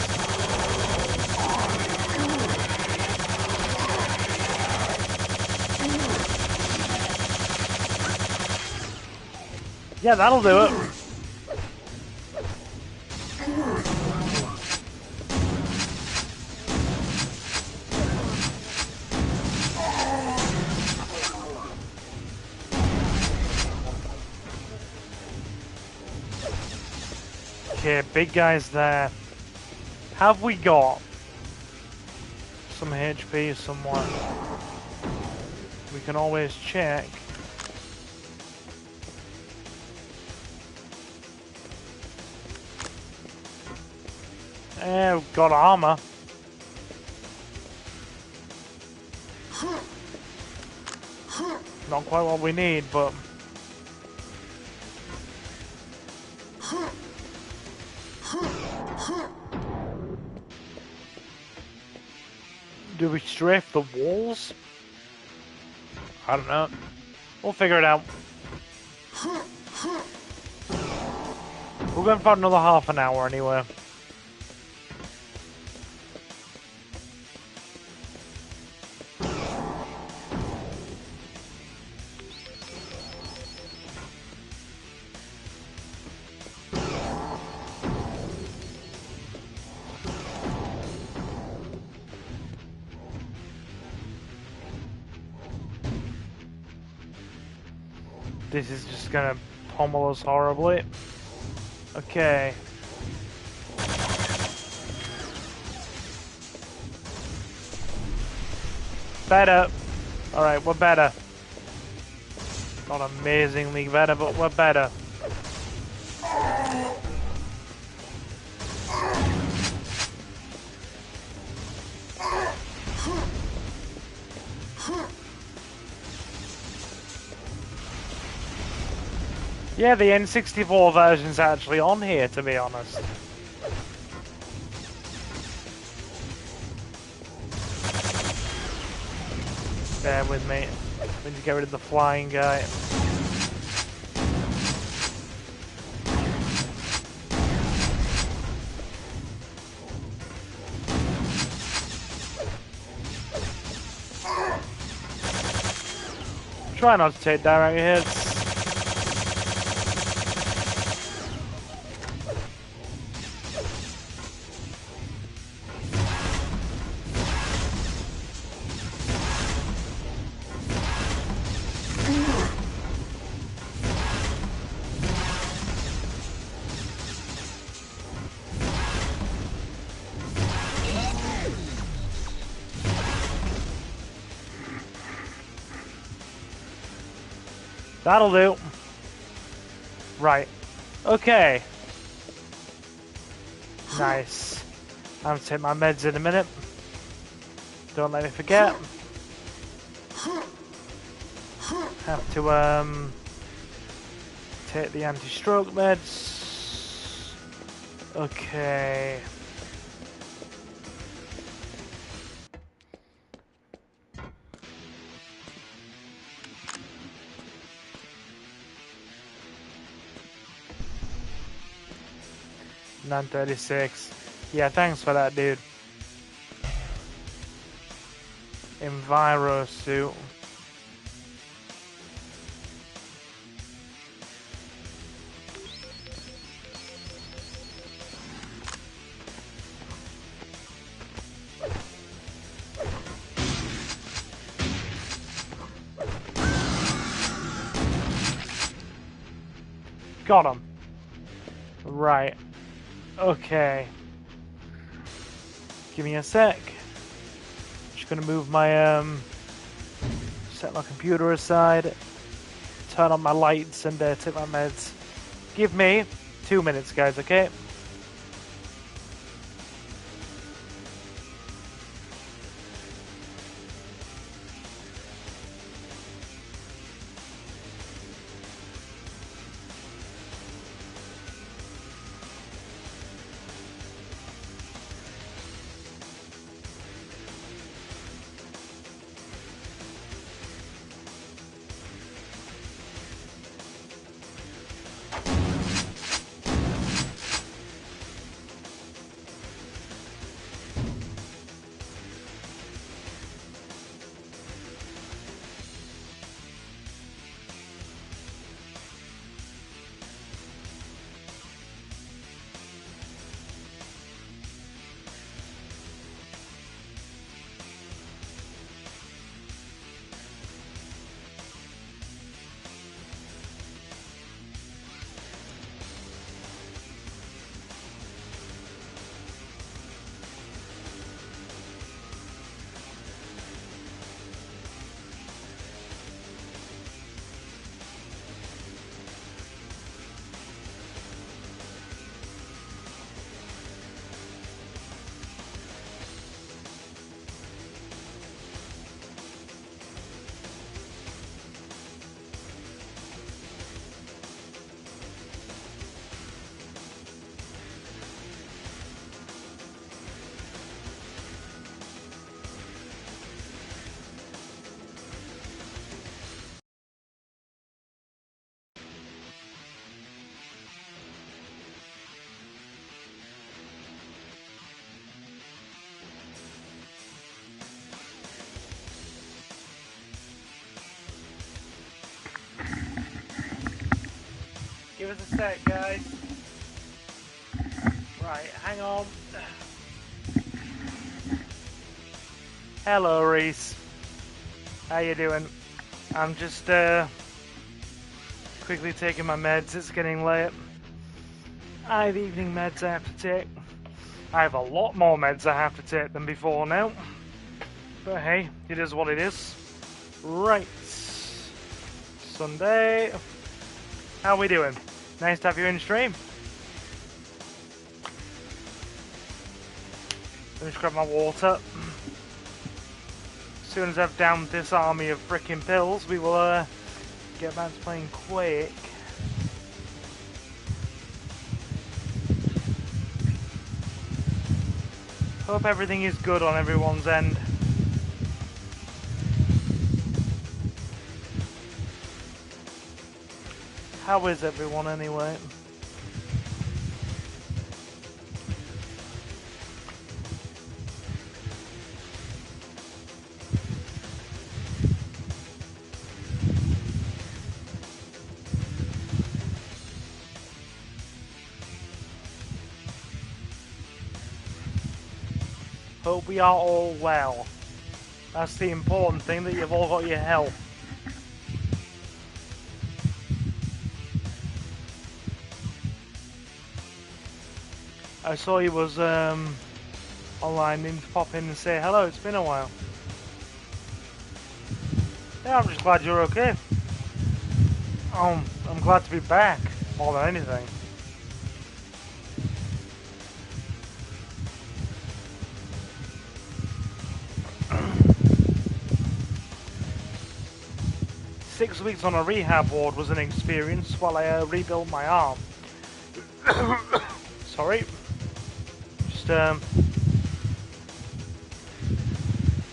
Yeah, that'll do it. Okay, big guys there. Have we got some HP somewhere? We can always check. We've got armor. Not quite what we need, but... Do we strafe the walls? I don't know. We'll figure it out. We're going for another half an hour anyway. This is just gonna pummel us horribly. Okay. Better. Alright, we're better. Not amazingly better, but we're better. Yeah, the N64 version's actually on here, to be honest. Bear with me. I need to get rid of the flying guy. Try not to take direct hits. That'll do. Right. Okay. Nice. I'm gonna take my meds in a minute. Don't let me forget. Have to take the anti-stroke meds. Okay. $9.36. Yeah, thanks for that, dude. Enviro suit. Got him. Right. Okay. Give me a sec. Just gonna move my set my computer aside, turn on my lights, and take my meds. Give me 2 minutes, guys. Okay. Give us a sec, guys. Right, hang on. Hello, Reese. How you doing? I'm just quickly taking my meds. It's getting late. I have evening meds I have to take. I have a lot more meds I have to take than before now. But hey, it is what it is. Right. Sunday. How we doing? Nice to have you in stream. Let me just grab my water. As soon as I've downed this army of frickin' pills, we will get back to playing Quake. Hope everything is good on everyone's end. How is everyone anyway? Hope we are all well. That's the important thing, that you've all got your health. I saw you was online, need to pop in and say hello, it's been a while. Yeah, I'm just glad you're okay. I'm glad to be back, more than anything. Six weeks on a rehab ward was an experience while I rebuilt my arm. Sorry. Just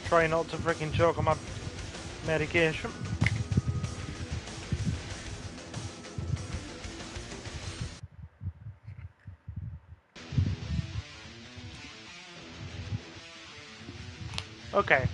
try not to freaking choke on my medication. Okay.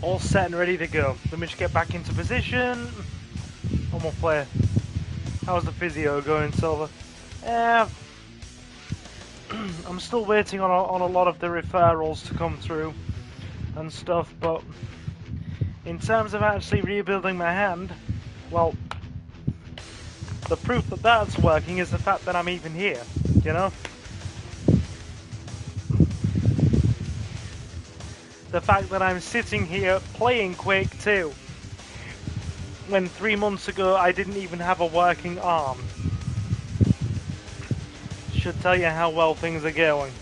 All set and ready to go. Let me just get back into position. And we'll play. How's the physio going, Silver? I'm still waiting on a lot of the referrals to come through. and stuff, but in terms of actually rebuilding my hand, well, the proof that that's working is the fact that I'm even here, you know? The fact that I'm sitting here playing Quake 2, when 3 months ago I didn't even have a working arm, should tell you how well things are going.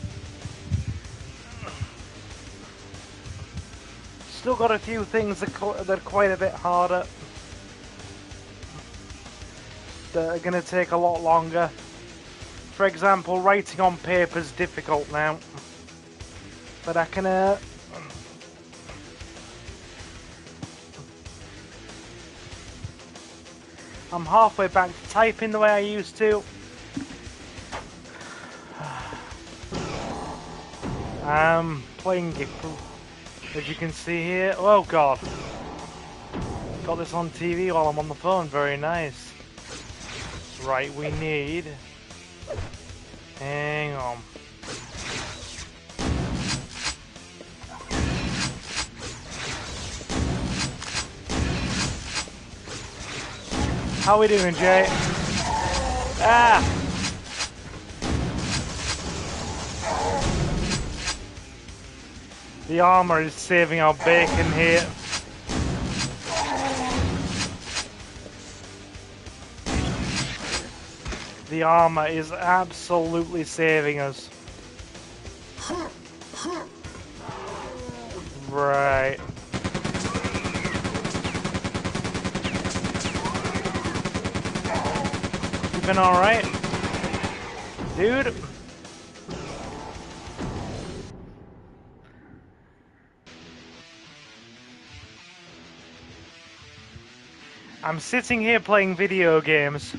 Still got a few things that are quite a bit harder, that are going to take a lot longer. For example, writing on paper is difficult now, but I can I'm halfway back to typing the way I used to. I'm playing it, as you can see here. Oh god. Got this on TV while I'm on the phone, very nice. Right, we need... Hang on. How we doing, Jay? Ah! The armor is saving our bacon here. The armor is absolutely saving us. Right. You been alright? Dude? I'm sitting here playing video games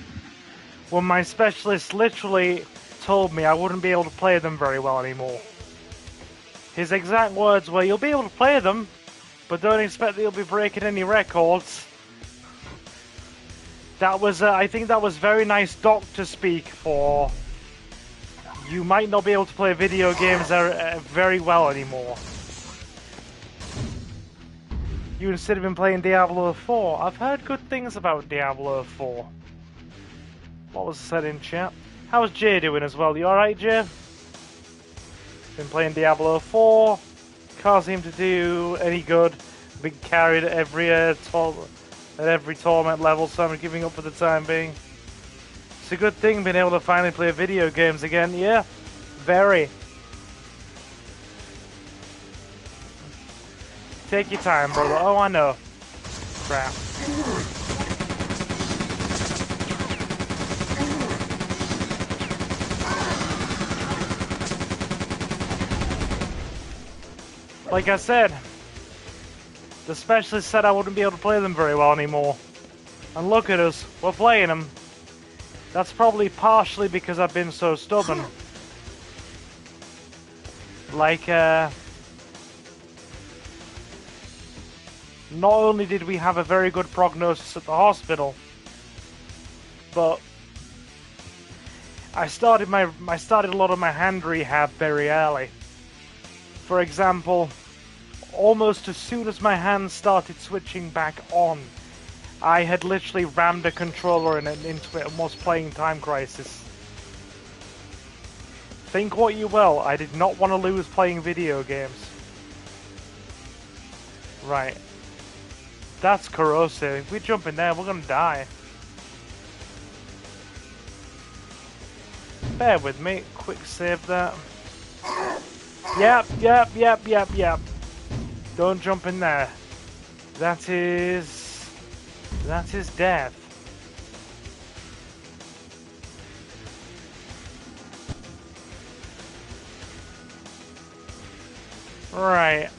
when my specialist literally told me I wouldn't be able to play them very well anymore. His exact words were, "You'll be able to play them, but don't expect that you'll be breaking any records." That was, I think that was very nice doctor speak for, you might not be able to play video games very well anymore. You instead have been playing Diablo 4. I've heard good things about Diablo 4. What was said in chat? How's Jay doing as well? You alright, Jay? Been playing Diablo 4. Can't seem to do any good. Been carried at every tournament level, so I'm giving up for the time being. It's a good thing being able to finally play video games again. Yeah, very. Take your time, brother. Oh, I know. Crap. Like I said, the specialist said I wouldn't be able to play them very well anymore. And look at us, we're playing them. That's probably partially because I've been so stubborn. Like, not only did we have a very good prognosis at the hospital, but I started a lot of my hand rehab very early. For example, almost as soon as my hands started switching back on, I had literally rammed a controller into it and was playing Time Crisis. Think what you will, I did not want to lose playing video games. Right. That's corrosive. If we jump in there, we're gonna die. Bear with me. Quick save that. Yep. Don't jump in there. That is death. Right,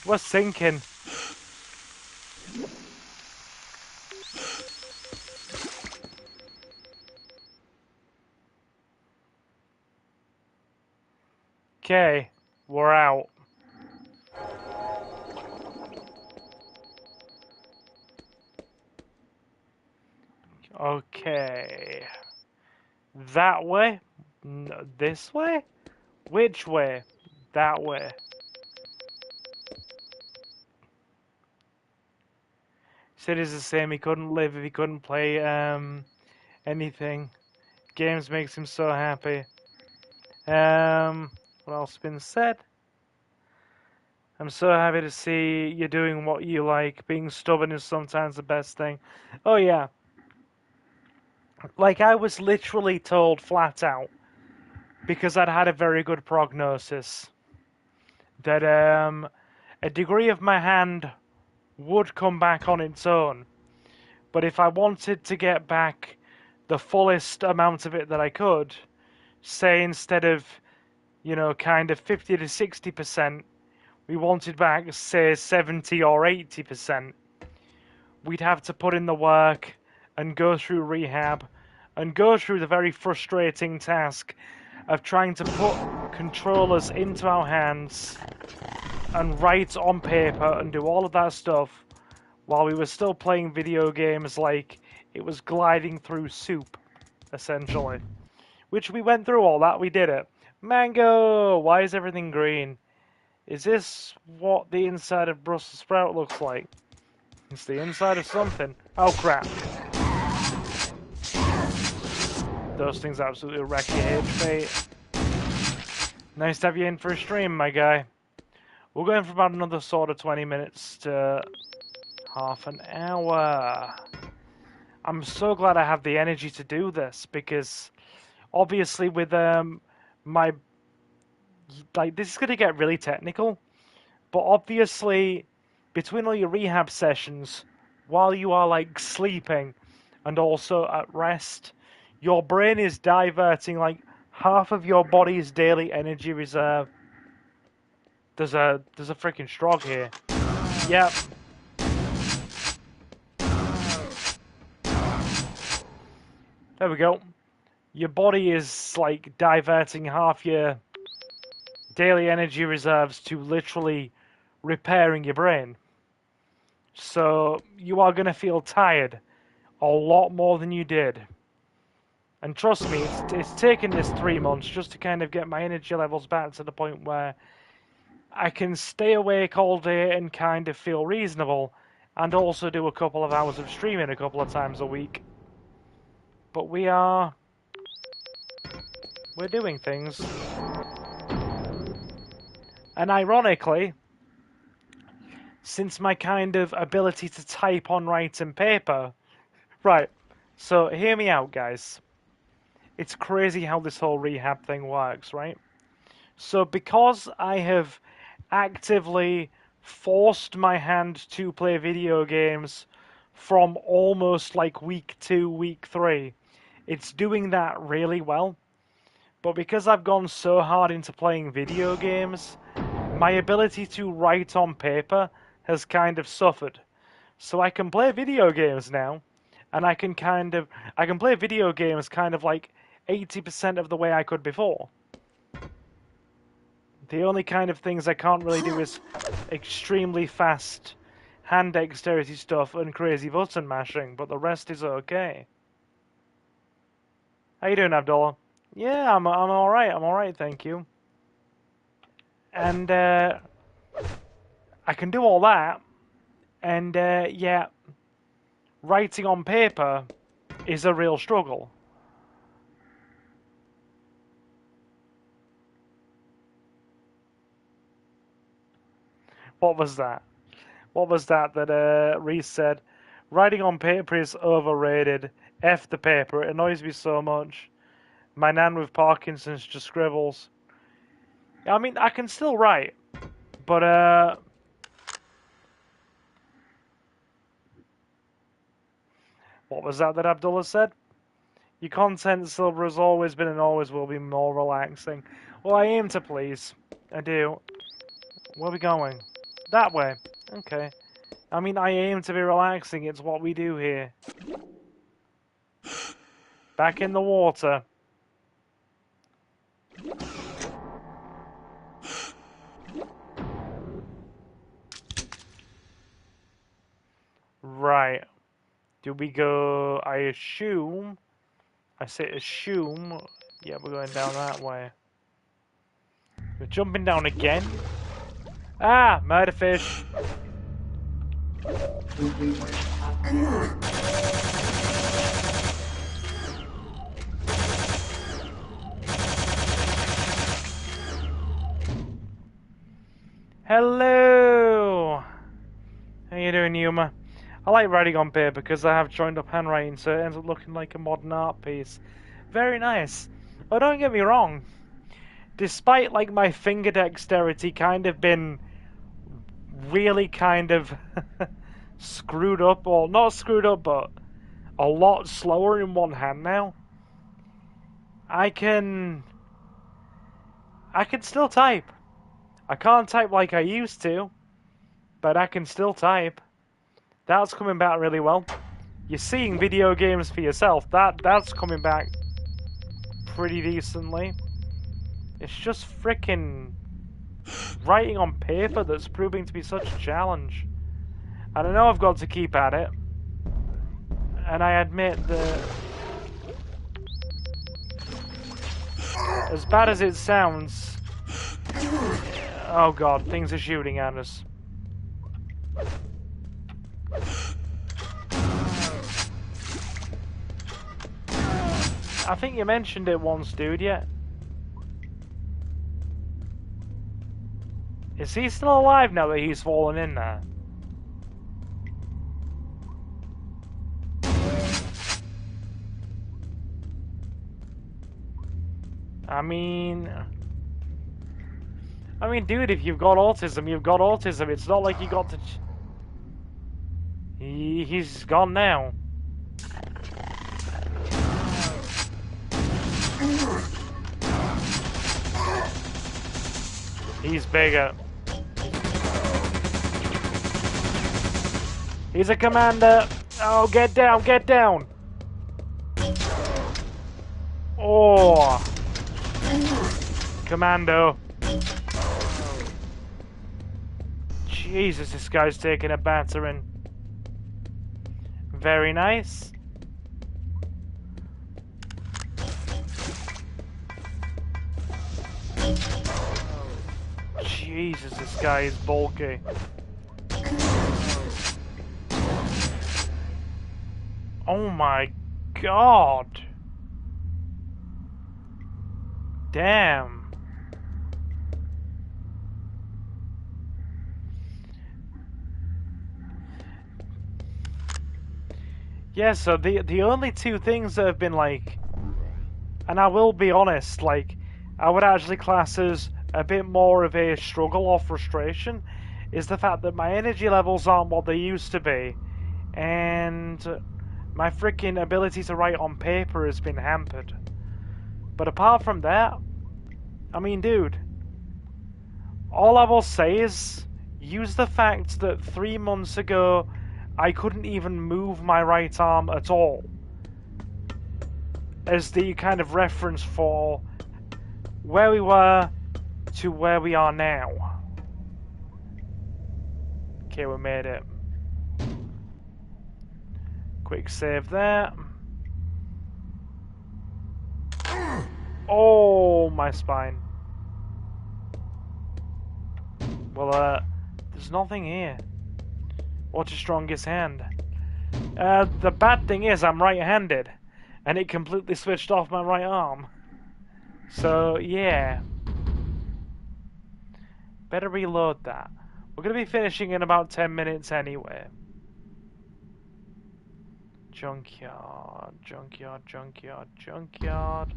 we're sinking. Okay, we're out. Okay. That way? This way? Which way? That way. Said he's the same. He couldn't live if he couldn't play anything. Games makes him so happy. What else has been said? I'm so happy to see you doing what you like. Being stubborn is sometimes the best thing. Oh yeah. Like I was literally told flat out, because I'd had a very good prognosis, that a degree of my hand would come back on its own. But if I wanted to get back the fullest amount of it that I could, say instead of, kind of 50 to 60%, we wanted back, say, 70 or 80%, we'd have to put in the work and go through rehab and go through the very frustrating task of trying to put controllers into our hands and write on paper and do all of that stuff while we were still playing video games like it was gliding through soup, essentially. Which we went through all that, we did it. Mango! Why is everything green? Is this what the inside of Brussels sprout looks like? It's the inside of something. Oh crap. Those things absolutely wreck your HP. Nice to have you in for a stream, my guy. We're going for about another sort of 20 minutes to half an hour. I'm so glad I have the energy to do this, because obviously with my... Like, this is going to get really technical, but obviously between all your rehab sessions, while you are like sleeping and also at rest, your brain is diverting like half of your body's daily energy reserve. There's a freaking strog here. Yep. There we go. Your body is like diverting half your daily energy reserves to literally repairing your brain. So you are going to feel tired a lot more than you did. And trust me, it's taken this 3 months just to kind of get my energy levels back to the point where I can stay awake all day and kind of feel reasonable, and also do a couple of hours of streaming a couple of times a week. But we're doing things. And ironically, since my kind of ability to type on writing paper... Right, so hear me out, guys. It's crazy how this whole rehab thing works, right? So because I have actively forced my hand to play video games from almost like week 2, week 3, it's doing that really well. But because I've gone so hard into playing video games, my ability to write on paper has kind of suffered. So I can play video games now, and I can play video games kind of like 80% of the way I could before. The only kind of things I can't really do is extremely fast hand dexterity stuff and crazy button mashing, but the rest is okay. How you doing, Abdullah? Yeah, I'm alright, thank you. And I can do all that, and yeah, writing on paper is a real struggle. What was that? What was that Reese said? Writing on paper is overrated. F the paper. It annoys me so much. My nan with Parkinson's just scribbles. I mean, I can still write, but what was that Abdullah said? Your content, Silver, has always been and always will be more relaxing. Well, I aim to please. I do. Where are we going? That way. Okay. I mean, I aim to be relaxing. It's what we do here. Back in the water. Right. Do we go, I assume, I say assume, yeah, we're going down that way. We're jumping down again. Ah, murder fish. Hello! How you doing, Yuma? I like writing on paper because I have joined up handwriting, so it ends up looking like a modern art piece. Very nice. Oh, don't get me wrong. Despite, like, my finger dexterity kind of been really kind of screwed up, or not screwed up, but a lot slower in one hand now, I can still type. I can't type like I used to, but I can still type. That's coming back really well. You're seeing video games for yourself. That's coming back pretty decently. It's just freaking writing on paper that's proving to be such a challenge. And I know I've got to keep at it. And I admit that, as bad as it sounds, oh god, things are shooting at us. I think you mentioned it once, dude, yeah? Is he still alive now that he's fallen in there? I mean, dude, if you've got autism, you've got autism. It's not like you got to... He's gone now. He's bigger. He's a commander. Oh, get down, get down. Oh. Commando. Jesus, this guy's taking a battering. Very nice. Jesus, this guy is bulky. Oh my god. Damn. Yeah, so the only two things that have been like, and I will be honest, like, I would actually class as a bit more of a struggle or frustration, is the fact that my energy levels aren't what they used to be, and my freaking ability to write on paper has been hampered. But apart from that, I mean, dude, all I will say is, use the fact that 3 months ago I couldn't even move my right arm at all as the kind of reference for where we were to where we are now. Okay, we made it. Quick save there. Oh, my spine. Well, there's nothing here. What's your strongest hand? The bad thing is I'm right-handed, and it completely switched off my right arm. So, yeah. Better reload that. We're going to be finishing in about 10 minutes anyway. Junkyard, junkyard, junkyard, junkyard.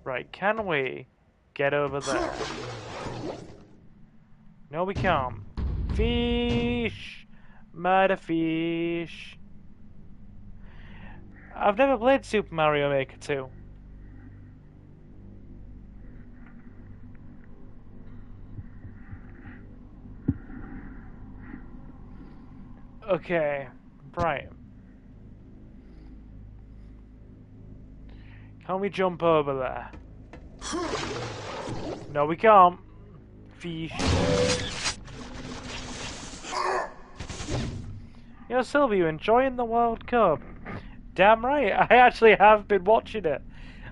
Right, can we get over there? No, we can't. Fish! Murder fish! I've never played Super Mario Maker 2. Okay, right. Can we jump over there? No, we can't. Fish. Yo, Sylvia, you enjoying the World Cup? Damn right, I actually have been watching it.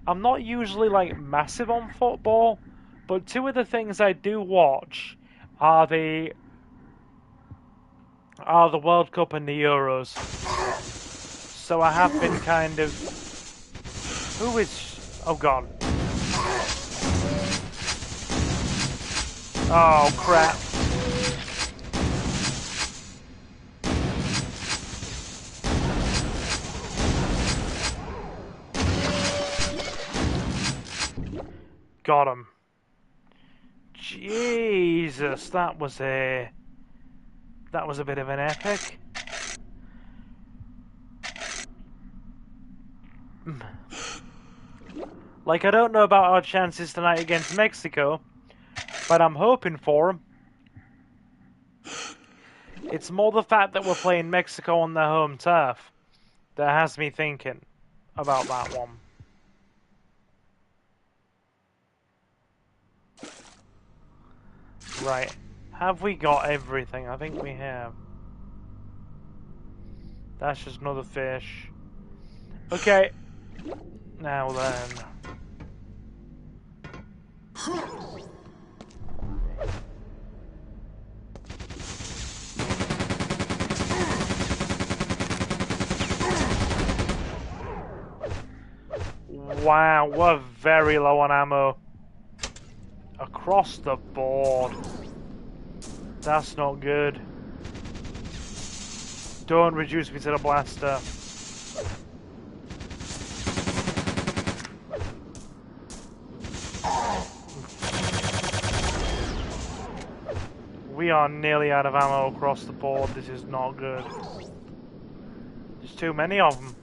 I'm not usually like massive on football, but two of the things I do watch are the World Cup and the Euros. So I have been kind of. Who is? Oh god. Oh crap. Got him. Jesus, that was a bit of an epic. Like, I don't know about our chances tonight against Mexico, but I'm hoping for them. It's more the fact that we're playing Mexico on their home turf that has me thinking about that one. Right. Have we got everything? I think we have. That's just another fish. Okay. Now then. Wow, we're very low on ammo. Across the board. That's not good. Don't reduce me to the blaster. We are nearly out of ammo across the board. This is not good. There's too many of them.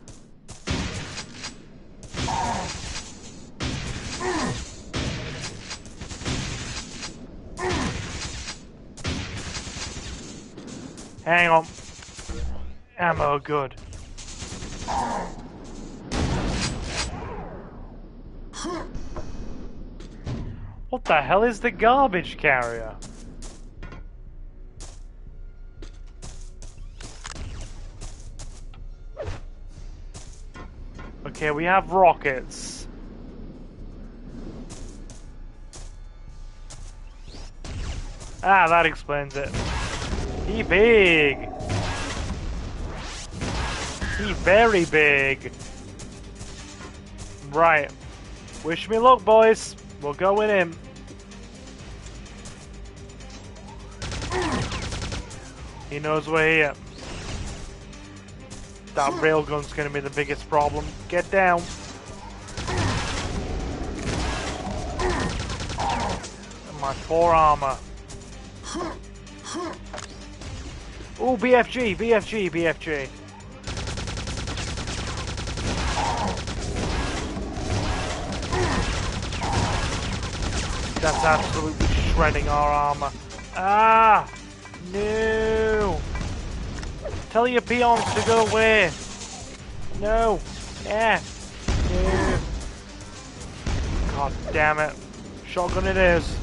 Hang on. Ammo, good. What the hell is the garbage carrier? Okay, we have rockets. Ah, that explains it. He big. He very big. Right. Wish me luck, boys. We'll go with him. He knows we're here. That railgun's gonna be the biggest problem. Get down. And my poor armor. Oh, BFG, BFG, BFG. That's absolutely shredding our armor. Ah! No! Tell your peons to go away. No. Yeah. No. God damn it. Shotgun it is.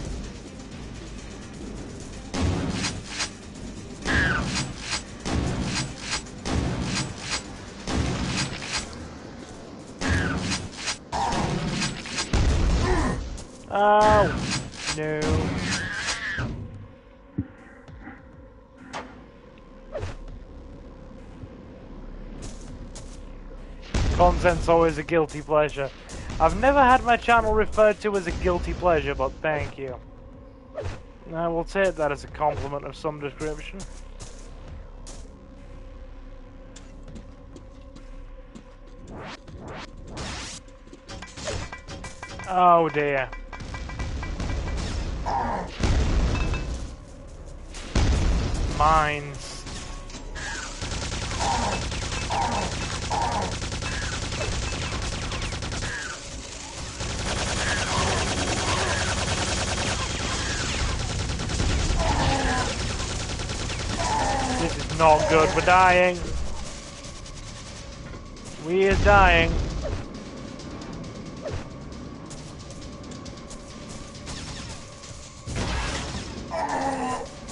Oh. No. Content's always a guilty pleasure. I've never had my channel referred to as a guilty pleasure, but thank you. I will take that as a compliment of some description. Oh dear. Mines. This is not good. We're dying. We are dying.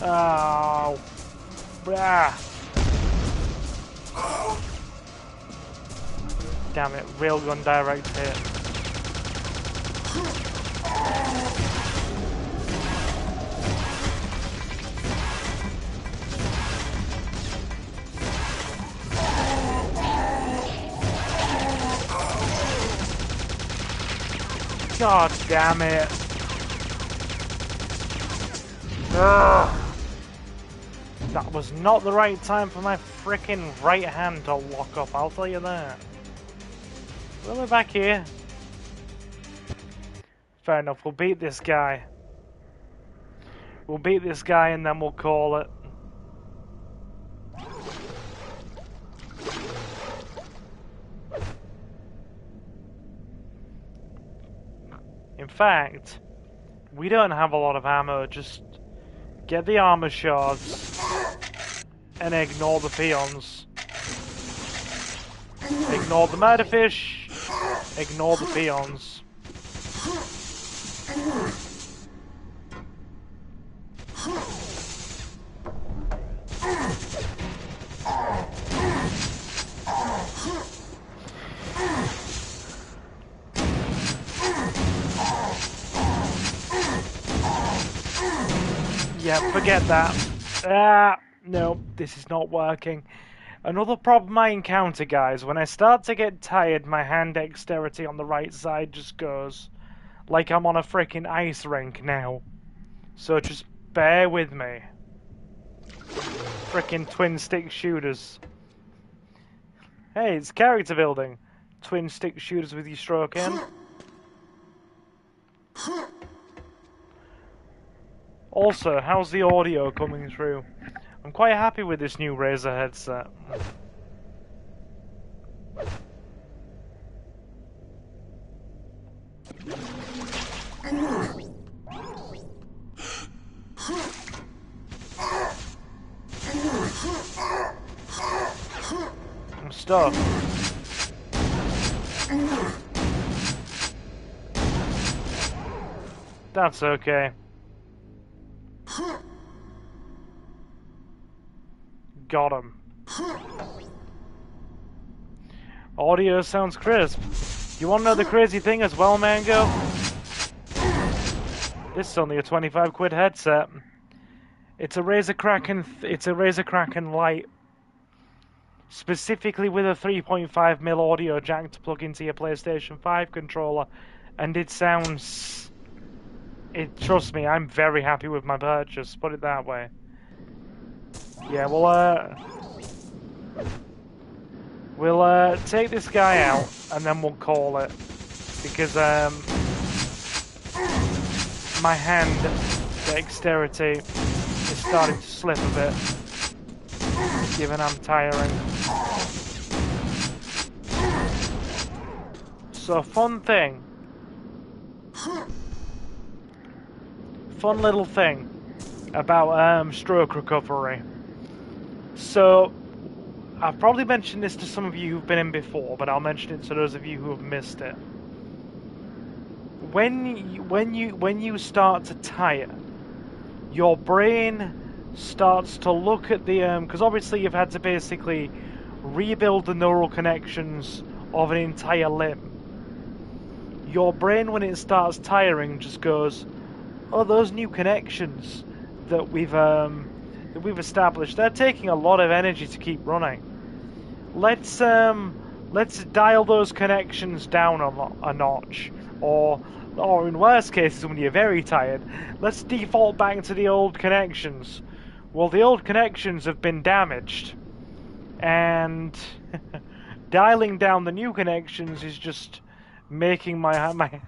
Oh. Blah. Damn it, railgun direct hit. God damn it. Ugh. That was not the right time for my frickin' right hand to lock up, I'll tell you that. Well, we're back here. Fair enough, we'll beat this guy. We'll beat this guy and then we'll call it. In fact, we don't have a lot of ammo, just get the armor shards and ignore the peons. Ignore the murderfish, ignore the peons. Yeah, forget that. No, this is not working. Another problem I encounter, guys, when I start to get tired, my hand dexterity on the right side just goes like I'm on a freaking ice rink now. So just bear with me. Freaking twin stick shooters. Hey, it's character building. Twin stick shooters with your stroke in. Also, how's the audio coming through? I'm quite happy with this new Razer headset. I'm stuck. That's okay. Got him. Audio sounds crisp. You want to know the crazy thing as well, Mango? This is only a 25 quid headset. It's a Razer Kraken Lite. Specifically with a 3.5mm audio jack to plug into your PlayStation 5 controller. And it sounds... trust me, I'm very happy with my purchase, put it that way. Yeah, we'll take this guy out and then we'll call it, because my hand dexterity is starting to slip a bit, given I'm tiring. So fun little thing about stroke recovery. So, I've probably mentioned this to some of you who've been in before, but I'll mention it to those of you who have missed it. When you start to tire, your brain starts to look at the because obviously you've had to basically rebuild the neural connections of an entire limb. Your brain, when it starts tiring, just goes, "Oh, those new connections that we've established, they're taking a lot of energy to keep running. Let's dial those connections down a notch, or in worst cases, when you're very tired, let's default back to the old connections." Well, the old connections have been damaged, and dialing down the new connections is just making my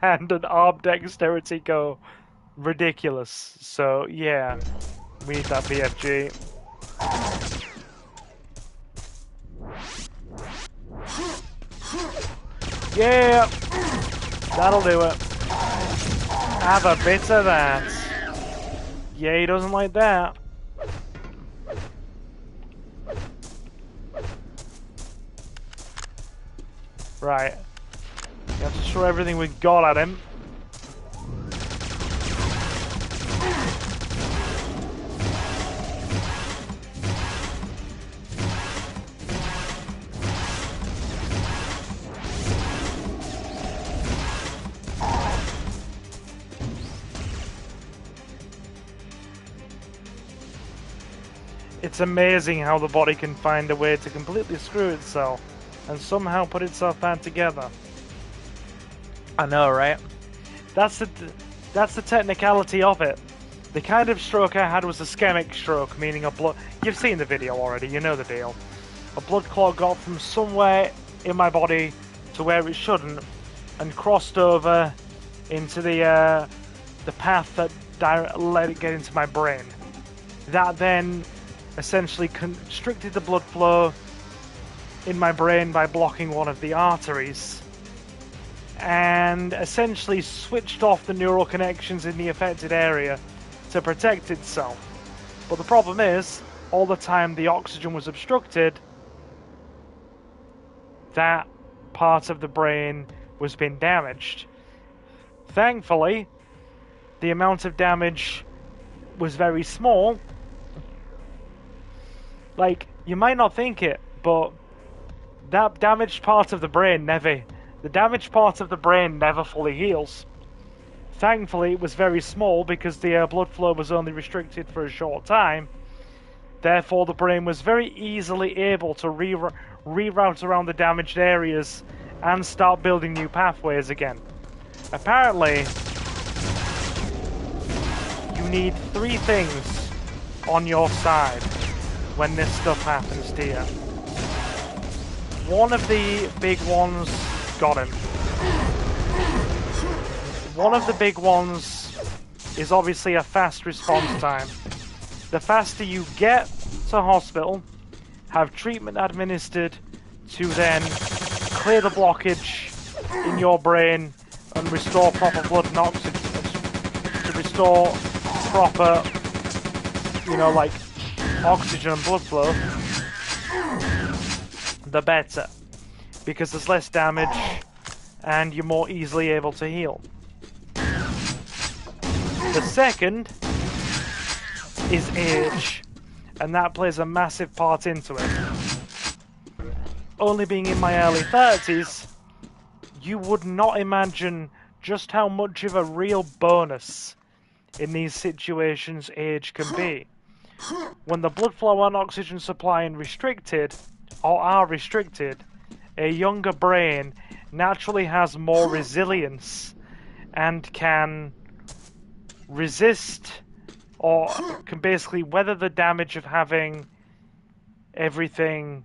hand and arm dexterity go ridiculous. So yeah, we need that BFG. Yeah, that'll do it. Have a bit of that. Yeah, he doesn't like that. Right. You have to throw everything we got at him. It's amazing how the body can find a way to completely screw itself and somehow put itself back together. I know, right? That's the technicality of it. The kind of stroke I had was a ischemic stroke, meaning a blood... You've seen the video already, you know the deal. A blood clot got from somewhere in my body to where it shouldn't and crossed over into the path that let it get into my brain. That then essentially constricted the blood flow in my brain by blocking one of the arteries and essentially switched off the neural connections in the affected area to protect itself. But the problem is, all the time the oxygen was obstructed, that part of the brain was being damaged. Thankfully, the amount of damage was very small. Like, you might not think it, but that damaged part of the brain the damaged part of the brain never fully heals. Thankfully, it was very small because the blood flow was only restricted for a short time. Therefore, the brain was very easily able to reroute around the damaged areas and start building new pathways again. Apparently, you need 3 things on your side when this stuff happens to you. One of the big ones got him. One of the big ones is obviously a fast response time. The faster you get to hospital, have treatment administered to then clear the blockage in your brain and restore proper blood and oxygen, to restore proper, like oxygen and blood flow, the better. Because there's less damage and you're more easily able to heal. The second is age, and that plays a massive part into it. Only being in my early 30s, you would not imagine just how much of a real bonus in these situations age can be. When the blood flow and oxygen supply are restricted, a younger brain naturally has more resilience and can resist or can basically weather the damage of having everything,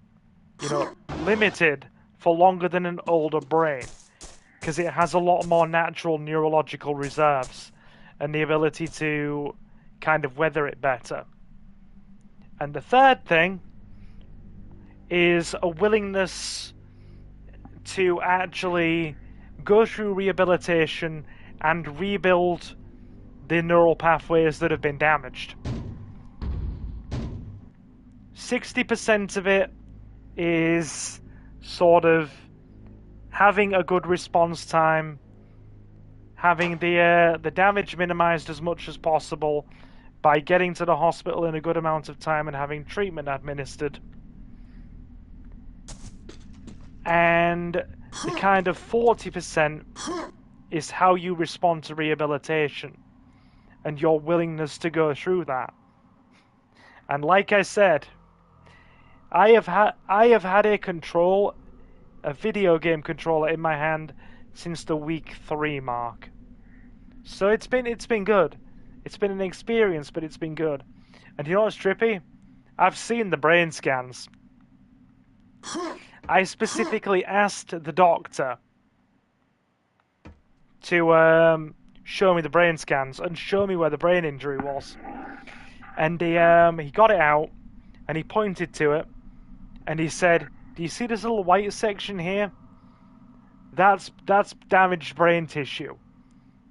limited for longer than an older brain, because it has a lot more natural neurological reserves and the ability to kind of weather it better. And the third thing is a willingness to actually go through rehabilitation and rebuild the neural pathways that have been damaged. 60% of it is sort of having a good response time, having the damage minimized as much as possible by getting to the hospital in a good amount of time and having treatment administered. And the kind of 40% is how you respond to rehabilitation and your willingness to go through that. And like I said, I have had a video game controller in my hand since the week 3 mark. So it's been good. It's been an experience, but it's been good. And you know what's trippy? I've seen the brain scans. I specifically asked the doctor to show me the brain scans and show me where the brain injury was. And he got it out, and he pointed to it, and he said, "Do you see this little white section here? That's damaged brain tissue.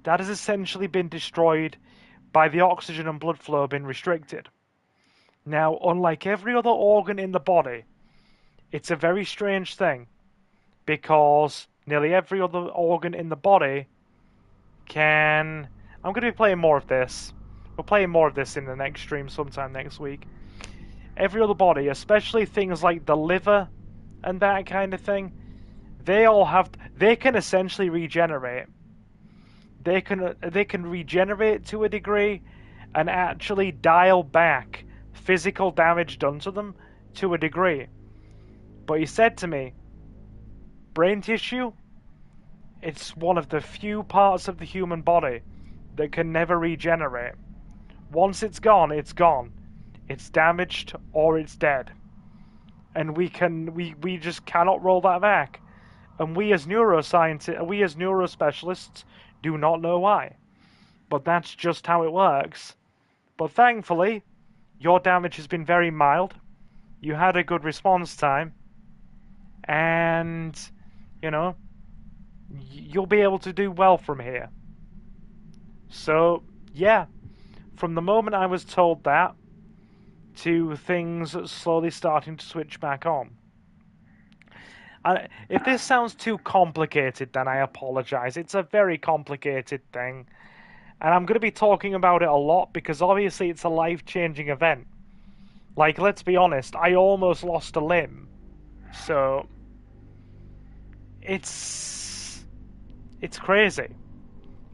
That has essentially been destroyed by the oxygen and blood flow being restricted." Now, unlike every other organ in the body, it's a very strange thing, because nearly every other organ in the body can... I'm going to be playing more of this. We're playing more of this in the next stream sometime next week. Every other body, especially things like the liver and that kind of thing, they can essentially regenerate. They can regenerate to a degree and actually dial back physical damage done to them to a degree. But he said to me, brain tissue, it's one of the few parts of the human body that can never regenerate. Once it's gone, it's gone. It's damaged or it's dead. And we just cannot roll that back. And we as neuroscientists, we as neurospecialists do not know why. But that's just how it works. But thankfully, your damage has been very mild. You had a good response time. And, you know, you'll be able to do well from here. So, yeah. From the moment I was told that, to things slowly starting to switch back on. If this sounds too complicated, then I apologize. It's a very complicated thing. And I'm going to be talking about it a lot because obviously it's a life-changing event. Like, let's be honest, I almost lost a limb. So, it's crazy.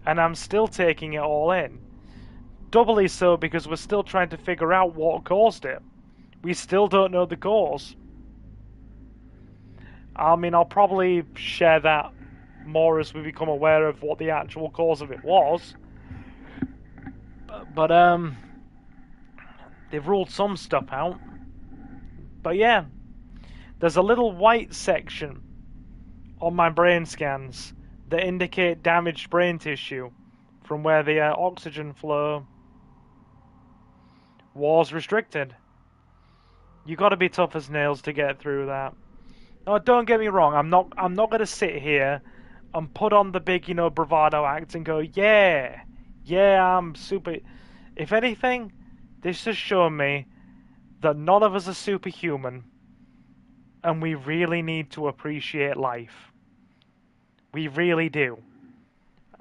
And I'm still taking it all in. Doubly so because we're still trying to figure out what caused it. We still don't know the cause. I mean, I'll probably share that more as we become aware of what the actual cause of it was. But they've ruled some stuff out. But yeah, there's a little white section on my brain scans that indicate damaged brain tissue from where the oxygen flow was restricted. You got to be tough as nails to get through that. No, don't get me wrong. I'm not going to sit here and put on the big, bravado act and go, yeah, I'm super. If anything, this has shown me that none of us are superhuman, and we really need to appreciate life. We really do.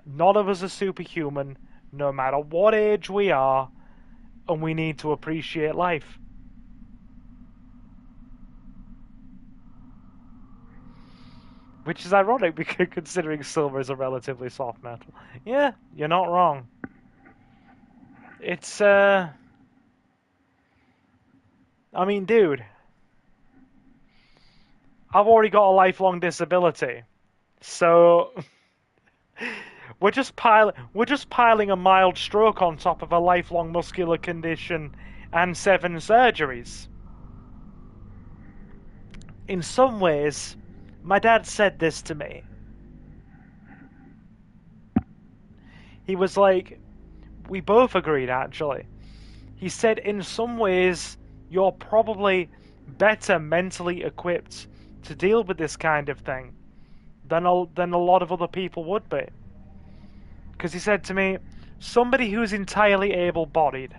None of us are superhuman, no matter what age we are, and we need to appreciate life. Which is ironic because considering silver is a relatively soft metal. Yeah, you're not wrong. It's, I mean, dude, I've already got a lifelong disability, so we're just piling a mild stroke on top of a lifelong muscular condition and 7 surgeries. In some ways, my dad said this to me. He was like, we both agreed actually. He said, in some ways, you're probably better mentally equipped to deal with this kind of thing than a lot of other people would be. Because he said to me, somebody who's entirely able-bodied,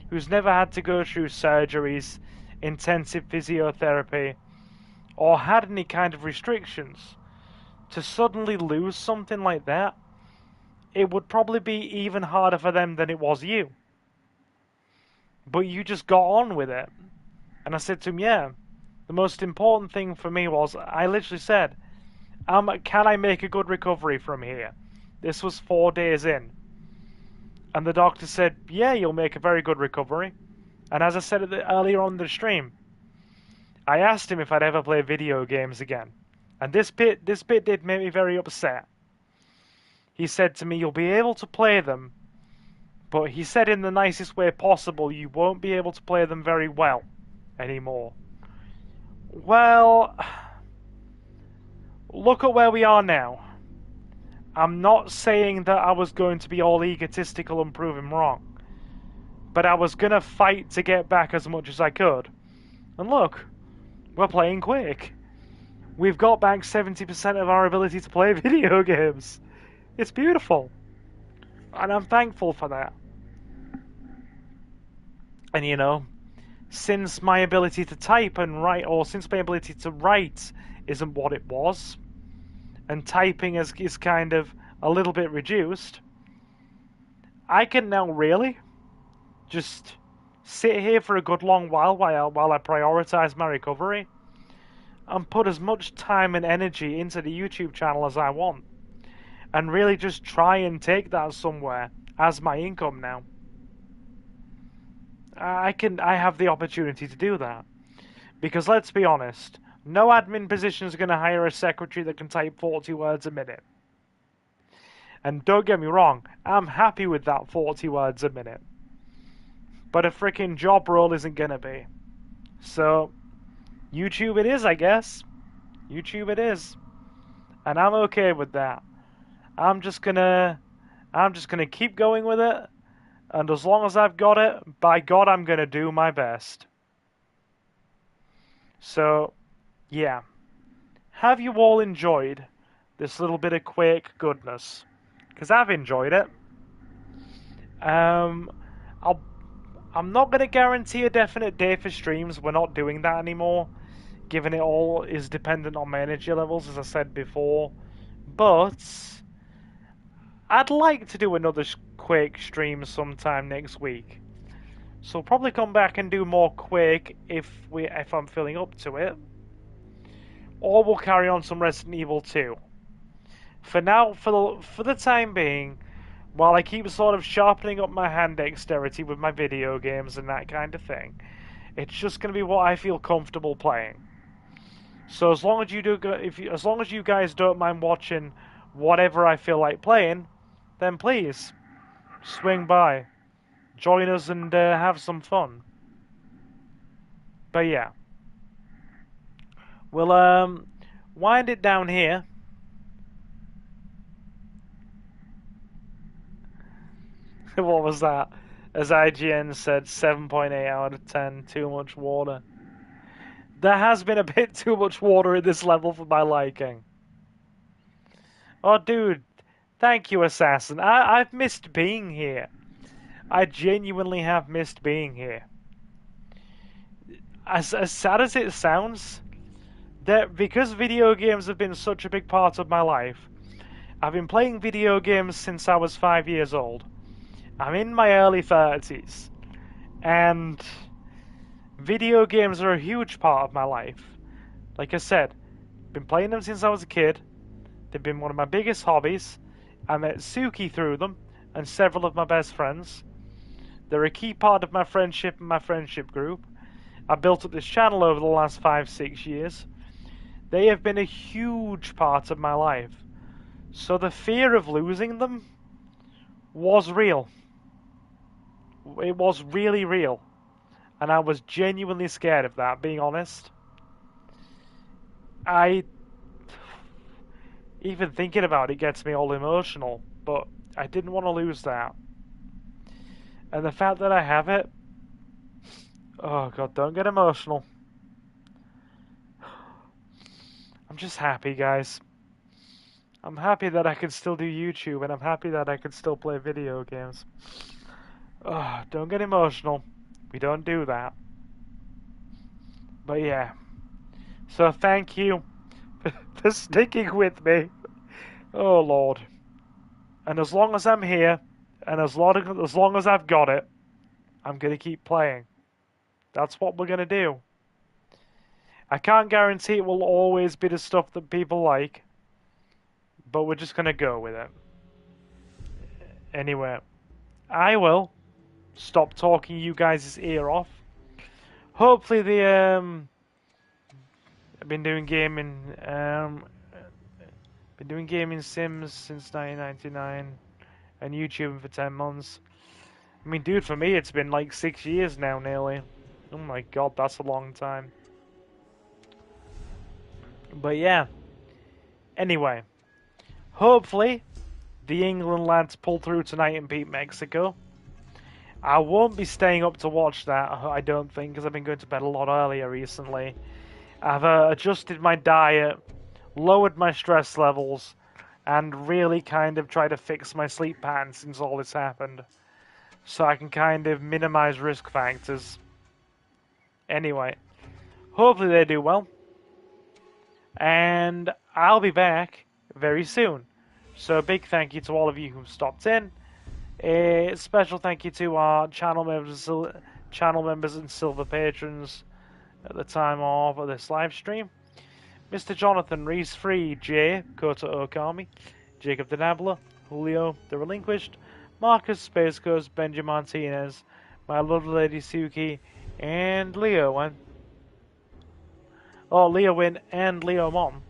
who's never had to go through surgeries, intensive physiotherapy, or had any kind of restrictions, to suddenly lose something like that, it would probably be even harder for them than it was you. But you just got on with it. And I said to him, yeah, the most important thing for me was, I literally said, can I make a good recovery from here? This was 4 days in. And the doctor said, yeah, you'll make a very good recovery. And as I said earlier on the stream, I asked him if I'd ever play video games again. And this bit did make me very upset. He said to me, you'll be able to play them, but he said in the nicest way possible, you won't be able to play them very well anymore. Well, look at where we are now. I'm not saying that I was going to be all egotistical and prove him wrong, but I was going to fight to get back as much as I could. And look, we're playing Quake. We've got back 70% of our ability to play video games. It's beautiful. And I'm thankful for that. And since my ability to type and write, or since my ability to write isn't what it was, and typing is kind of a little bit reduced, I can now really just sit here for a good long while I prioritize my recovery and put as much time and energy into the YouTube channel as I want, and really just try and take that somewhere as my income now. I have the opportunity to do that. Because let's be honest, no admin position is going to hire a secretary that can type 40 words a minute. And don't get me wrong, I'm happy with that 40 words a minute. But a freaking job role isn't going to be. So, YouTube it is, I guess. YouTube it is. And I'm okay with that. I'm just gonna keep going with it. And as long as I've got it, by God, I'm gonna do my best. So, yeah. Have you all enjoyed this little bit of Quake goodness? Because I've enjoyed it. I'm not gonna guarantee a definite day for streams. We're not doing that anymore, given it all is dependent on my energy levels, as I said before. But I'd like to do another Quake stream sometime next week. So I'll probably come back and do more Quake if I'm feeling up to it. Or we'll carry on some Resident Evil 2. For now, for the time being, while I keep sort of sharpening up my hand dexterity with my video games and that kind of thing, it's just going to be what I feel comfortable playing. So as long as as long as you guys don't mind watching whatever I feel like playing, then please swing by, join us, and have some fun. But yeah, we'll wind it down here. What was that? As IGN said, 7.8 out of 10. Too much water. There has been a bit too much water in this level for my liking. Oh, dude. Thank you, Assassin. I've missed being here. I genuinely have missed being here. As sad as it sounds, that because video games have been such a big part of my life, I've been playing video games since I was 5 years old. I'm in my early 30s, and video games are a huge part of my life. Like I said, been playing them since I was a kid. They've been one of my biggest hobbies. I met Suki through them, and several of my best friends. They're a key part of my friendship and my friendship group. I built up this channel over the last 5-6 years. They have been a huge part of my life. So the fear of losing them was real. It was really real. And I was genuinely scared of that, being honest. Even thinking about it gets me all emotional, but I didn't want to lose that. And the fact that I have it... Oh god, don't get emotional. I'm just happy, guys. I'm happy that I can still do YouTube, and I'm happy that I can still play video games. Oh, don't get emotional. We don't do that. But yeah. So thank you for sticking with me. Oh Lord. And as long as I'm here, and as long as I've got it, I'm going to keep playing. That's what we're going to do. I can't guarantee it will always be the stuff that people like, but we're just going to go with it. Anyway, I will stop talking you guys' ear off. Hopefully I've been doing gaming sims since 1999 and YouTubing for 10 months. I mean, dude, for me it's been like 6 years now nearly. Oh my god, that's a long time. But yeah. Anyway, hopefully the England lads pull through tonight and beat Mexico. I won't be staying up to watch that, I don't think, because I've been going to bed a lot earlier recently. I've adjusted my diet, lowered my stress levels, and really kind of tried to fix my sleep pattern since all this happened. So I can kind of minimize risk factors. Anyway, hopefully they do well. And I'll be back very soon. So a big thank you to all of you who stopped in. A special thank you to our channel members and silver patrons at the time of this live stream. Mr. Jonathan Reese Free, Jay, Kota Okami, Jacob the Dabbler, Julio the Relinquished, Marcus Space Coast, Benjamin Martinez, my lovely lady Suki, and Leo win. Oh, Leo win and Leo Mom.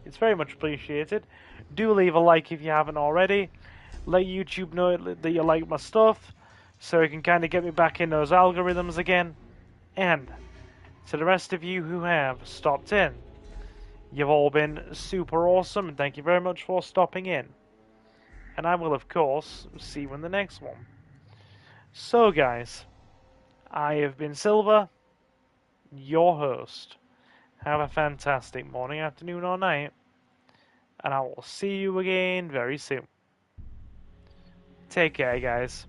It's very much appreciated. Do leave a like if you haven't already. Let YouTube know that you like my stuff, so it can kind of get me back in those algorithms again. And to the rest of you who have stopped in, you've all been super awesome, and thank you very much for stopping in. And I will, of course, see you in the next one. So, guys, I have been Silver, your host. Have a fantastic morning, afternoon, or night, and I will see you again very soon. Take care, guys.